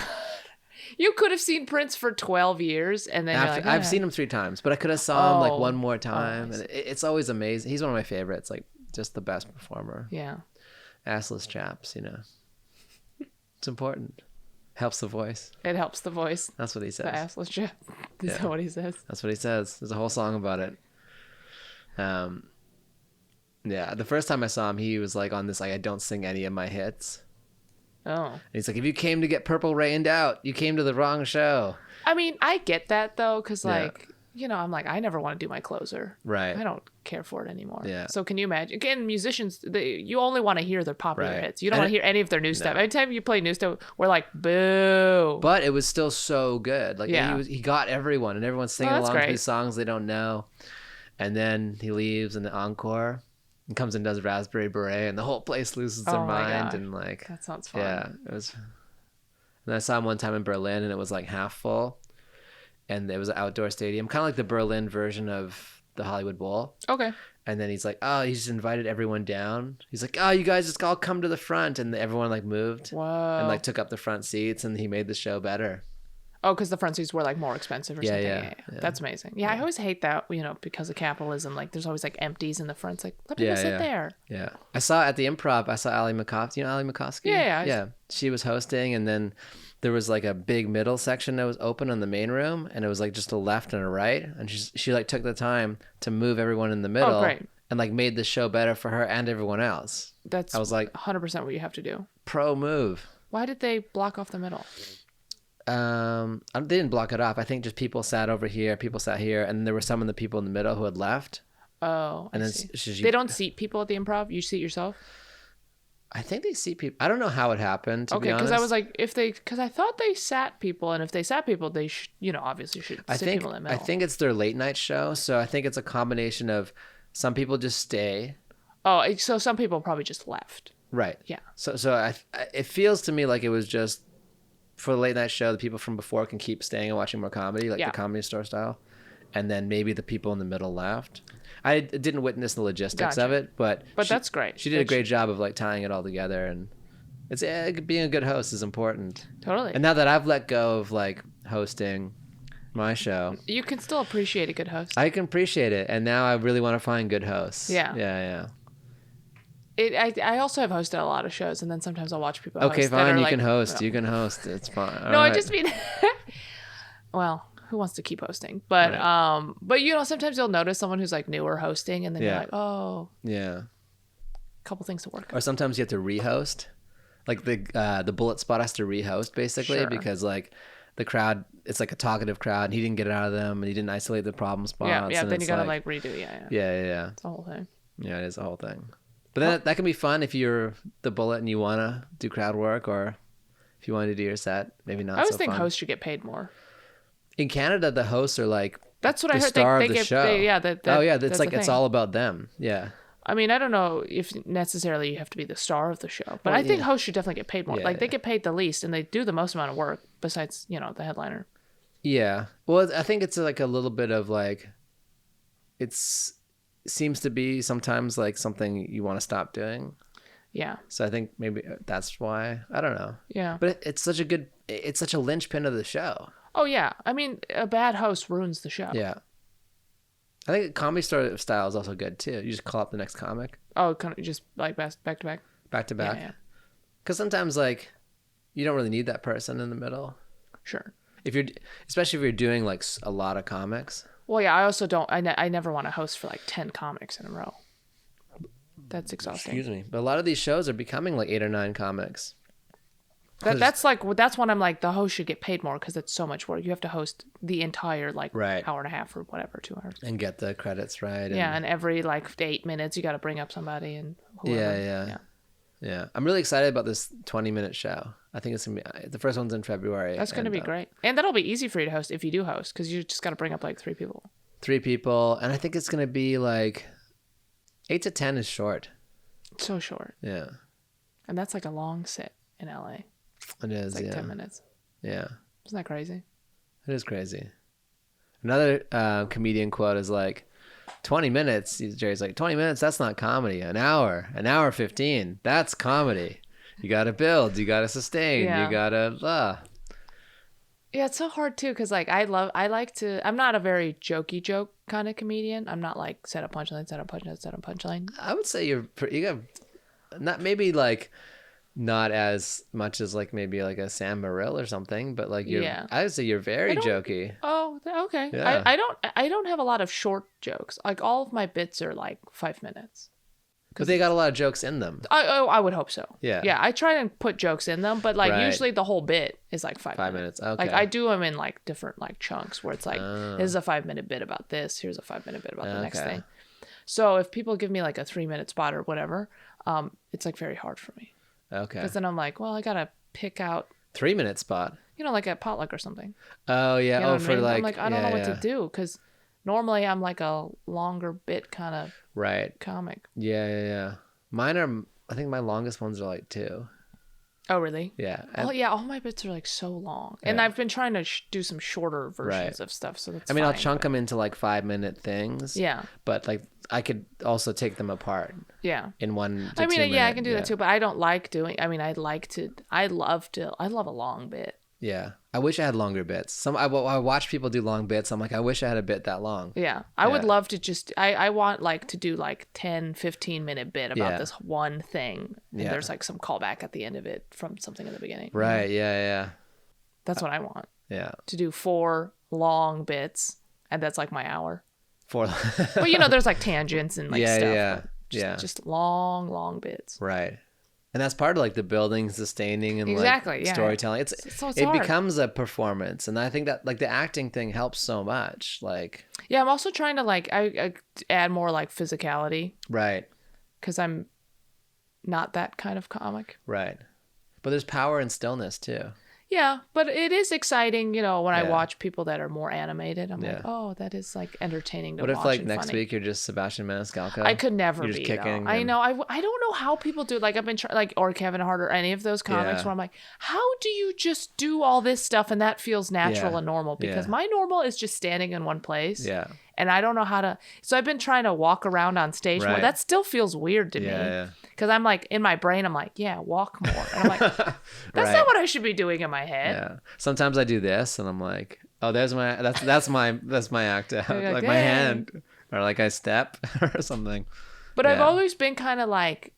You could have seen Prince for 12 years, and then you're like, I've seen him 3 times, but I could have saw him like one more Oh, time. And it's always amazing. He's one of my favorites, like just the best performer. Yeah. Assless chaps, you know. It's important. Helps the voice. It helps the voice. That's what he says. The assless chip. Is that what he says? That's what he says. There's a whole song about it. Yeah, the first time I saw him, he was like on this, like, I don't sing any of my hits. Oh. And he's like, if you came to get Purple Rained Out, you came to the wrong show. I mean, I get that, though, because, Yeah. like, you know, I'm like, I never want to do my closer. Right. I don't care for it anymore. Yeah. So can you imagine? Again, musicians, you only want to hear their popular Right. hits. You don't And want to hear any of their new stuff. Every time you play new stuff, we're like, boo. But it was still so good. Like, Yeah. he got everyone, and everyone's singing that's along to great. these songs they don't know. And then he leaves in the encore and comes and does Raspberry Beret, and the whole place loses their Oh my mind. gosh. And like, That sounds fun. yeah, it was. And I saw him one time in Berlin, and it was like half full, and it was an outdoor stadium, kind of like the Berlin version of the Hollywood Bowl. Okay. And then he's like, oh, he's just invited everyone down. He's like, oh, you guys just all come to the front, and everyone like moved Whoa. and like took up the front seats, and he made the show better. Oh, because the front seats were like more expensive or Yeah, something. yeah. That's amazing. Yeah, I always hate that, you know, because of capitalism. Like, there's always like empties in the front. It's like, let people sit there. Yeah. I saw at the Improv, I saw Ali Makovsky. You know Ali Makovsky? Yeah. She was hosting, and then there was like a big middle section that was open in the main room, and it was like just a left and a right. And she like took the time to move everyone in the middle. Oh, great. And like made the show better for her and everyone else. That's I was like, 100% what you have to do. pro move. Why did they block off the middle? They didn't block it off. I think just people sat over here, people sat here, and there were some of the people in the middle who had left. Oh, And I then see. They don't seat people at the Improv? You seat yourself? I think they see people. I don't know how it happened, to be Okay, honest. because I was like, because I thought they sat people, and if they sat people, they obviously should sit people in the I middle. think it's their late night show, so I think it's a combination of some people just stay. Oh, so some people probably just left. Right. Yeah. So it feels to me like it was just for the late night show, the people from before can keep staying and watching more comedy, like Yeah. the Comedy Store style, and then maybe the people in the middle left. I didn't witness the logistics Gotcha. of it, but That's great. She did a great job of like tying it all together, and it's being a good host is important. Totally. And now that I've let go of like hosting my show, You can still appreciate a good host. I can appreciate it, and now I really want to find good hosts. Yeah. Yeah. I also have hosted a lot of shows, and then sometimes I'll watch people Okay, host that fine. are You like, can host. no. You can host. It's fine. All No, I right. just mean, well, who wants to keep hosting? But Right. but you know, sometimes you'll notice someone who's like newer hosting, and then you're Yeah. like, oh, Yeah. a couple things to work on. Or sometimes you have to rehost. Like the bullet spot has to rehost basically Sure. because like the crowd, it's like a talkative crowd, and he didn't get it out of them, and he didn't isolate the problem spots. Yeah. And Then you it's gotta like redo. Yeah. Yeah. It's the whole thing. Yeah, it is a whole thing. But then that can be fun if you're the bullet and you want to do crowd work, or if you want to do your set, maybe not I always so think fun. hosts should get paid more. In Canada, the hosts are like That's what the I heard. star They of the get, show. oh yeah, that's it's like the it's thing. all about them. Yeah. I mean, I don't know if necessarily you have to be the star of the show, but Well, I think yeah. hosts should definitely get paid more. Yeah, Like they yeah. get paid the least, and they do the most amount of work besides, you know, the headliner. Yeah. Well, I think it's like a little bit of like, seems to be sometimes like something you want to stop doing. Yeah. So I think maybe that's why. I don't know. Yeah. But it's such a linchpin of the show. Oh yeah. I mean, a bad host ruins the show. Yeah. I think Comedy Store style is also good too. You just call up the next comic Oh, kind of just like back to back. back to back. Yeah. Because sometimes like you don't really need that person in the middle. Sure. especially if you're doing like a lot of comics. Well, yeah, I also don't. I never want to host for like 10 comics in a row. That's exhausting. Excuse me, but a lot of these shows are becoming like 8 or 9 comics. That's when I'm like, the host should get paid more because it's so much work. You have to host the entire like hour and a half or whatever, 2 hours, and get the credits right. And every like 8 minutes you got to bring up somebody and whoever. Yeah. I'm really excited about this 20-minute show. I think it's gonna be the first one's in February. That's gonna be great, and that'll be easy for you to host if you do host because you just got to bring up like 3 people. 3 people, and I think it's gonna be like 8 to 10 is short. So short. Yeah. And that's like a long sit in LA. It is, it's like 10 minutes. Yeah. Isn't that crazy? It is crazy. Another comedian quote is like, 20 minutes. Jerry's like, 20 minutes, that's not comedy. An hour 15, that's comedy. You got to build, you got to sustain, you got to... Yeah, it's so hard too because like I'm not a very jokey joke kind of comedian. I'm not like set up punchline. I would say you got not maybe like not as much as like maybe like a Sam Morril or something, but like I would say you're very jokey. Oh, okay. Yeah. I don't have a lot of short jokes. Like all of my bits are like 5 minutes. But they got a lot of jokes in them. I would hope so. Yeah. Yeah, I try and put jokes in them, but like usually the whole bit is like 5 minutes. 5 minutes. Okay. Like I do them in like different like chunks where it's like this is a 5-minute bit about this, here's a 5-minute bit about the next thing. So if people give me like a 3-minute spot or whatever, it's like very hard for me. Okay. Because then I'm like, well, I gotta pick out 3-minute spot. You know, like at potluck or something. Oh yeah. You know for I mean? like. I'm like, I don't know what to do because normally I'm like a longer bit kind of comic. Yeah. Mine are. I think my longest ones are like 2. Oh really? Yeah. All my bits are like so long, and I've been trying to do some shorter versions of stuff. So that's. I'll chunk them into like 5-minute things. Yeah. But like I could also take them apart. Yeah. In 1 to 2 I mean, minute, I can do that too, but I don't like doing. I mean, I love a long bit. Yeah. I wish I had longer bits. I watch people do long bits. I'm like, I wish I had a bit that long. Yeah. I would love to just, I want like to do like 10, 15-minute bit about this one thing. And there's like some callback at the end of it from something in the beginning. Right. You know? Yeah. That's what I want. Yeah. To do 4 long bits. And that's like my hour. 4. Well, there's like tangents and like stuff. Yeah. Just long bits. Right. And that's part of like the building, sustaining, and like storytelling. It's hard. Becomes a performance, and I think that like the acting thing helps so much. Like, yeah, I'm also trying to like I add more like physicality, right? Because I'm not that kind of comic, right? But there's power in stillness too. Yeah, but it is exciting, when I watch people that are more animated. I'm like, oh, that is like entertaining to watch. What if like next week you're just Sebastian Maniscalco? I could never you're be. Just kicking I know. I don't know how people do. Like I've been trying, or Kevin Hart or any of those comics where I'm like, how do you just do all this stuff and that feels natural and normal? Because my normal is just standing in one place. Yeah. And I don't know how to. So I've been trying to walk around on stage more. That still feels weird to me. Yeah. Because I'm like, in my brain, I'm like, walk more. And I'm like, that's not what I should be doing in my head. Yeah. Sometimes I do this and I'm like, oh, that's my act out. Like my hand. Or like I step or something. But I've always been kind of like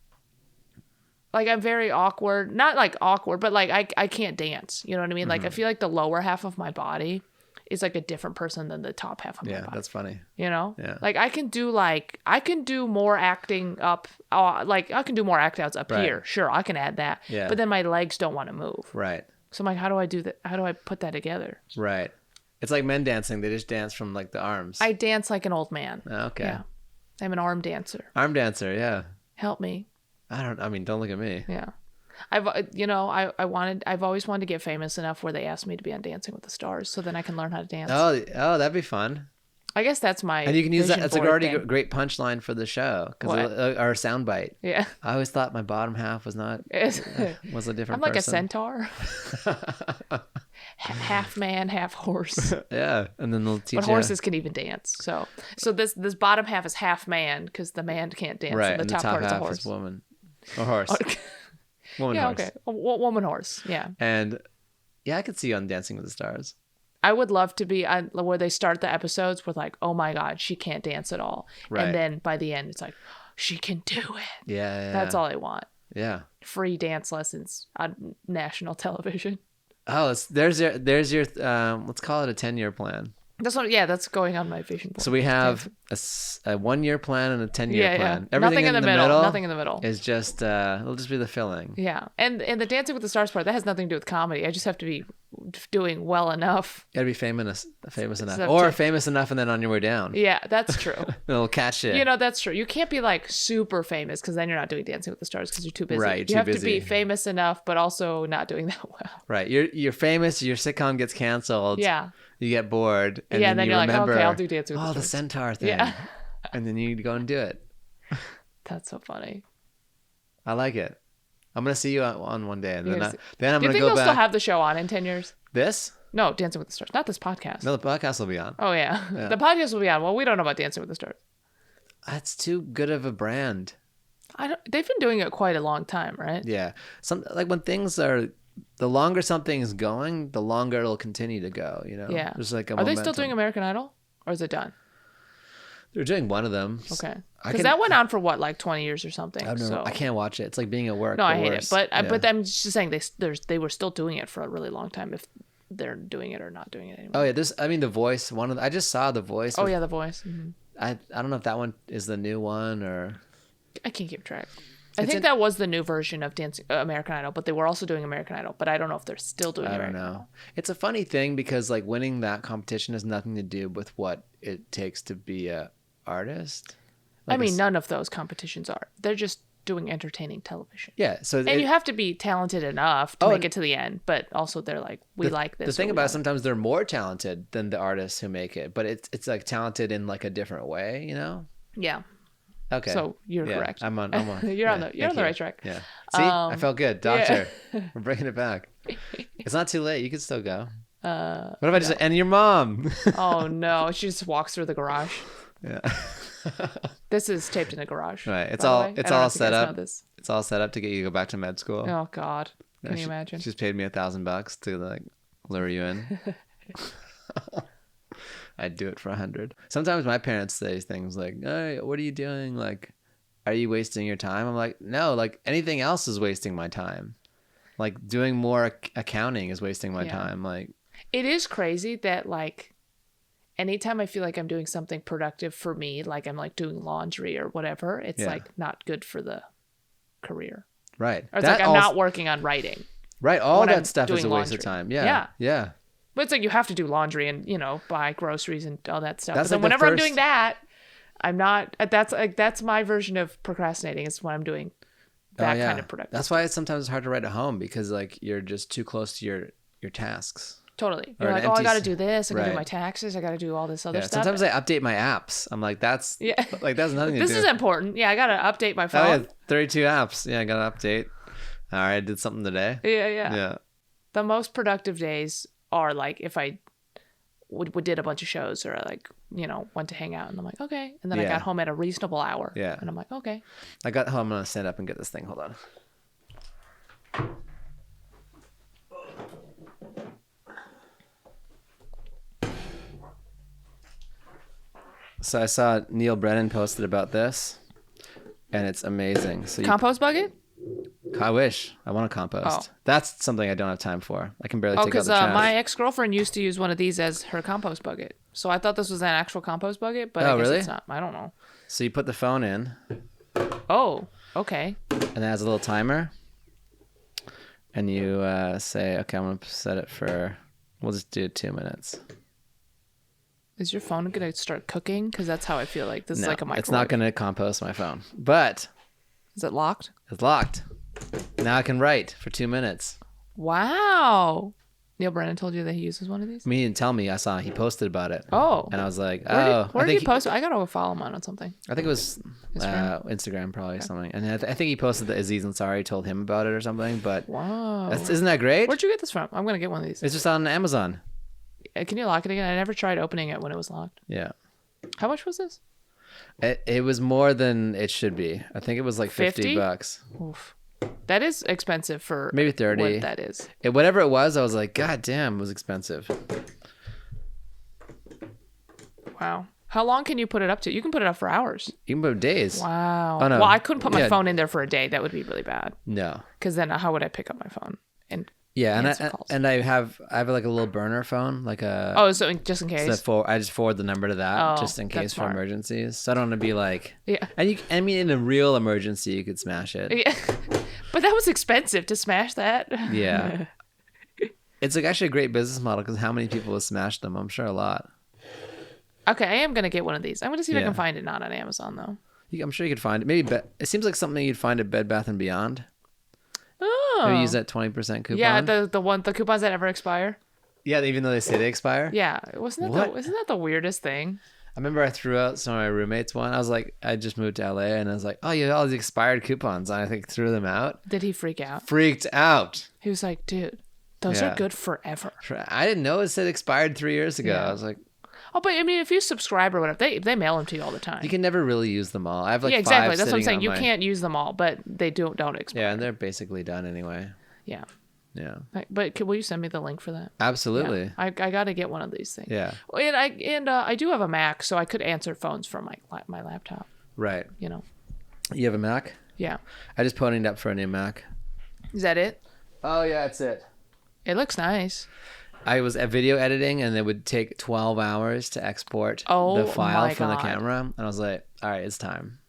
I'm very awkward. Not like awkward, but like I can't dance. You know what I mean? Like I feel like the lower half of my body is like a different person than the top half of my body. Yeah, that's funny. Yeah. Like I can do more acting up. I can do more act outs up here. Sure, I can add that. Yeah. But then my legs don't want to move. Right. So I'm like, how do I do that? How do I put that together? Right. It's like men dancing. They just dance from like the arms. I dance like an old man. Okay. Yeah. I'm an arm dancer. Arm dancer. Yeah. Help me. Don't look at me. Yeah. I've always wanted to get famous enough where they asked me to be on Dancing with the Stars so then I can learn how to dance. Oh, that'd be fun. I guess that's my. And you can use that. It's already a great punchline for the show our soundbite. Yeah. I always thought my bottom half was not was a different. I'm like person. a centaur. Half man, half horse. Yeah, and then they'll teach. But horses can even dance. So this bottom half is half man because the man can't dance. Right, and the top part is a horse. Is woman or horse. Woman yeah, horse. Okay. Woman horse. Yeah. And I could see you on Dancing with the Stars. I would love to be on where they start the episodes with like, oh my God, she can't dance at all. Right. And then by the end, it's like, she can do it. Yeah. That's all I want. Yeah. Free dance lessons on national television. Oh, there's your let's call it a 10-year plan. That's what. Yeah, that's going on my vision board. So we have a 1-year plan and a 10-year plan. Yeah. Everything Nothing in the middle. Nothing in the middle. Is just it'll just be the filling. Yeah, and the Dancing with the Stars part, that has nothing to do with comedy. I just have to be doing well enough. You gotta be famous enough, So or famous enough, and then on your way down. Yeah, that's true. It'll catch you. You know, that's true. You can't be like super famous because then you're not doing Dancing with the Stars because you're too busy. Right, you too have busy. to be famous enough, but also not doing that well. Right, you're famous. Your sitcom gets canceled. Yeah. You get bored, and then you you're remember, like, okay, I'll do Dancing with the the Stars. centaur thing. Yeah. And then you go and do it. That's so funny. I like it. I'm gonna see you on one day, and then I'm Do gonna you think go they'll back. still have the show on in 10 years? This? No, Dancing with the Stars. Not this podcast. No, the podcast will be on. Oh, yeah. The podcast will be on. Well, we don't know about Dancing with the Stars. That's too good of a brand. They've been doing it quite a long time, right? Yeah. When things are, the longer something's going, the longer it'll continue to go. You know. Yeah. There's like a Are they still momentum. doing American Idol? Or is it done? They're doing one of them. Okay. Because that went on for what, like 20 years or something? I can't watch it. It's like being at work. No, I but hate worse. it. But Yeah. but I'm just saying they were still doing it for a really long time if they're doing it or not doing it anymore. Oh yeah, The Voice. I just saw The Voice. Oh yeah, The Voice. Mm-hmm. I don't know if that one is the new one or. I can't keep track. I think that was the new version of Dancing American Idol, but they were also doing American Idol. But I don't know if they're still doing. I don't American know. Idol. It's a funny thing because like winning that competition has nothing to do with what it takes to be a artist. I mean, none of those competitions are. They're just doing entertaining television. Yeah. So And you have to be talented enough to make it to the end, but also they're like, we like this. The thing about it, sometimes they're more talented than the artists who make it, but it's like talented in like a different way, you know? Yeah. Okay. So you're correct. I'm on. you're on the right track. Yeah. See, I felt good, doctor. We're bringing it back. It's not too late. You can still go. What if I just and your mom? Oh no, she just walks through the garage. Yeah. This is taped in a garage. Right. It's by the all way. it's I don't know all if you set guys know up. this. It's all set up to get you to go back to med school. Oh God. Can you imagine? She's paid me $1,000 to like lure you in. I'd do it for 100. Sometimes my parents say things like, "Hey, what are you doing? Like, are you wasting your time?" I'm like, "No, like anything else is wasting my time. Like doing more accounting is wasting my time." Like, it is crazy that like anytime I feel like I'm doing something productive for me, like I'm like doing laundry or whatever, it's like not good for the career. right. Or it's like I'm not working on writing. Right. All when that I'm stuff is a doing waste of laundry. time. Yeah. Yeah. Yeah. But it's like you have to do laundry and, you know, buy groceries and all that stuff. That's But then like the whenever I'm first- doing that, I'm not, that's my version of procrastinating is when I'm doing that kind of productive. That's why it's sometimes hard to write at home because like you're just too close to your tasks. Totally. Or You're an like, oh, I empty got to do this. I got to do right. my taxes. I got to do all this other Yeah. stuff. Sometimes I update my apps. I'm like, that's like that's nothing to This do. is important. Yeah, I got to update my Oh, phone. yeah, 32 apps. Yeah, I got to update. All right, I did something today. Yeah. The most productive days are like if I did a bunch of shows or like, you know, went to hang out and I'm like, okay. And then I got home at a reasonable hour. Yeah. And I'm like, okay. I got home. I'm going to stand up and get this thing. Hold on. So I saw Neil Brennan posted about this, and it's amazing. So Compost bucket? I wish. I want to compost. Oh. That's something I don't have time for. I can barely Oh, take out because the trash. my ex-girlfriend used to use one of these as her compost bucket. So I thought this was an actual compost bucket, but I guess really? it's not. I don't know. So you put the phone in, Oh, okay. and it has a little timer. And you say, okay, I'm going to set it for, we'll just do 2 minutes. Is your phone going to start cooking? Because that's how I feel like. This is like a microwave. It's not going to compost my phone. But Is it locked? it's locked. Now I can write for 2 minutes. Wow. Neil Brennan told you that he uses one of these? He didn't tell me. I saw he posted about it. Oh. And I was like, Where I did think he post it? I got to go follow him on something. I think it was Instagram probably something. And I think he posted that Aziz Ansari told him about it or something. But Wow. isn't that great? Where'd you get this from? I'm going to get one of these. It's just on Amazon. Can you lock it again? I never tried opening it when it was locked. Yeah. How much was this? It was more than it should be. I think it was like 50 bucks. Oof. That is expensive for Maybe 30. what that is. Whatever it was, I was like, God damn, it was expensive. Wow. How long can you put it up to? You can put it up for hours. You can put days. Wow. Oh, no. Well, I couldn't put my Yeah. phone in there for a day. That would be really bad. No. Because then how would I pick up my phone and Yeah, answer calls. and I have like a little burner phone, like a Oh, so just in case. I just forward the number to that Oh, just in case that's for smart. emergencies. So I don't want to be like Yeah. And I mean, in a real emergency, you could smash it. Yeah. But that was expensive to smash that. Yeah. It's like actually a great business model because how many people have smashed them? I'm sure a lot. Okay, I am gonna get one of these. I'm gonna see if I Yeah. can find it not on Amazon though. I'm sure you could find it. Maybe it seems like something you'd find at Bed Bath and Beyond. Oh. Maybe use that 20% coupon. Yeah, the coupons that never expire. Yeah, even though they say they expire. Yeah, isn't that the weirdest thing? I remember I threw out some of my roommates one. I was like, I just moved to LA and I was like, oh, you have all these expired coupons. And I think threw them out. Did he freak out? Freaked out. He was like, dude, those Yeah. are good forever. I didn't know it said expired 3 years ago. Yeah. I was like, Oh, but I mean, if you subscribe or whatever, they mail them to you all the time. you can never really use them all. I have like yeah, exactly. five That's what I'm sitting saying. on You my- can't use them all, but they don't expire. Yeah, and they're basically done anyway. Yeah. Yeah. But will you send me the link for that? Absolutely. Yeah. I got to get one of these things. Yeah. And I do have a Mac, so I could answer phones from my laptop. Right. You know. You have a Mac? Yeah. I just ponied up for a new Mac. Is that it? Oh, yeah, that's it. It looks nice. I was at video editing and it would take 12 hours to export Oh, the file my from the God. camera. And I was like, all right, it's time.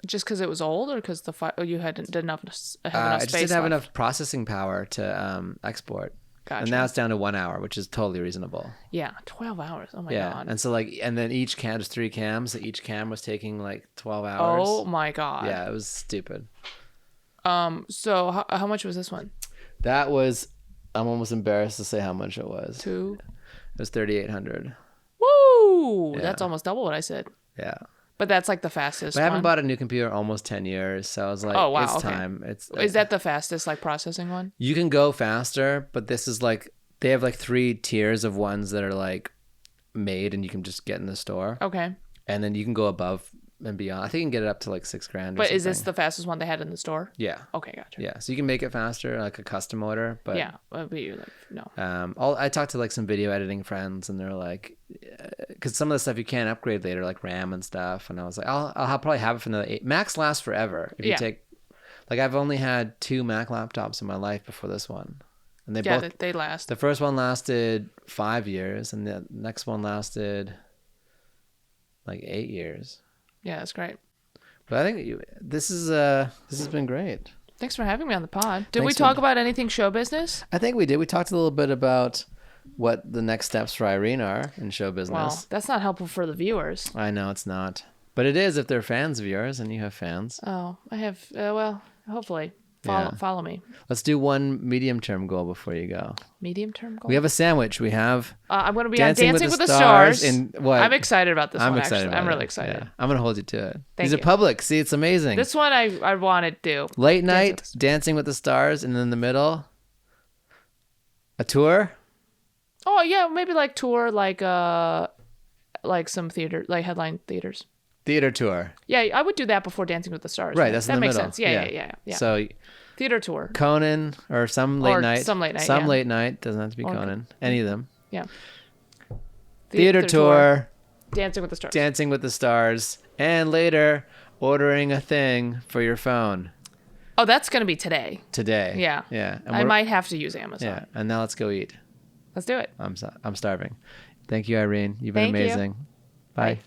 Just because it was old, or because you hadn't did enough have enough I space just didn't have left? enough processing power to export. Gotcha. And now it's down to 1 hour, which is totally reasonable. Yeah, 12 hours. Oh my Yeah. god. And so and then each cam, there's 3 cams. So each cam was taking like 12 hours. Oh my god. Yeah, it was stupid. So how much was this one? That was, I'm almost embarrassed to say how much it was. 2. It was 3,800. Woo! Yeah. That's almost double what I said. Yeah. But that's like the fastest. But I haven't one. bought a new computer in almost 10 years. So I was like, Oh, wow, it's okay. time. Is that the fastest like processing one? You can go faster, but this is like, they have like 3 tiers of ones that are like made and you can just get in the store. Okay. And then you can go above and beyond. I think you can get it up to like $6,000. But is this the fastest one they had in the store? Yeah. Okay, gotcha. Yeah. So you can make it faster, like a custom order. But Yeah, but you're like no. I talked to like some video editing friends and they're like, because some of the stuff you can't upgrade later, like RAM and stuff. And I was like, I'll probably have it for another 8. Macs last forever. If you Yeah. take, like I've only had 2 Mac laptops in my life before this one. And They last. the first one lasted 5 years and the next one lasted like 8 years. Yeah, that's great. But I think this has been great. Thanks for having me on the pod. Did we Thanks, talk man. about anything show business? I think we did. We talked a little bit about what the next steps for Irene are in show business. Well, that's not helpful for the viewers. I know it's not, but it is if they're fans of yours and you have fans. Oh, I have. Well, hopefully, Yeah. follow me. Let's do one medium-term goal before you go. Medium term goal. We have a sandwich. We have I'm going to be Dancing on with Dancing the with the Stars Stars. in what? I'm excited about this I'm one. excited. Actually, about I'm it. really excited. Yeah. I'm gonna hold you to it. Thank These you. are public. See, it's amazing. This one I wanted to do. Late night with the- Dancing with the Stars, and in the middle, a tour. Oh yeah, maybe like tour, like some theater, like headline theaters. Theater tour. Yeah, I would do that before Dancing with the Stars. Right, that's that in the makes middle. sense. Yeah. So Theater tour. Conan or some late Or night. some late night, Some yeah. late night. Doesn't have to be Or- Conan. Any of them. Yeah. Theater tour, Dancing with the Stars. Dancing with the Stars, and later ordering a thing for your phone Oh, that's gonna be today. today. Yeah. Yeah. And I we're- might have to use Amazon. Yeah. And now let's go eat. Let's do it. I'm starving. Thank you, Irene. You've been Thank you. amazing. Bye. Bye.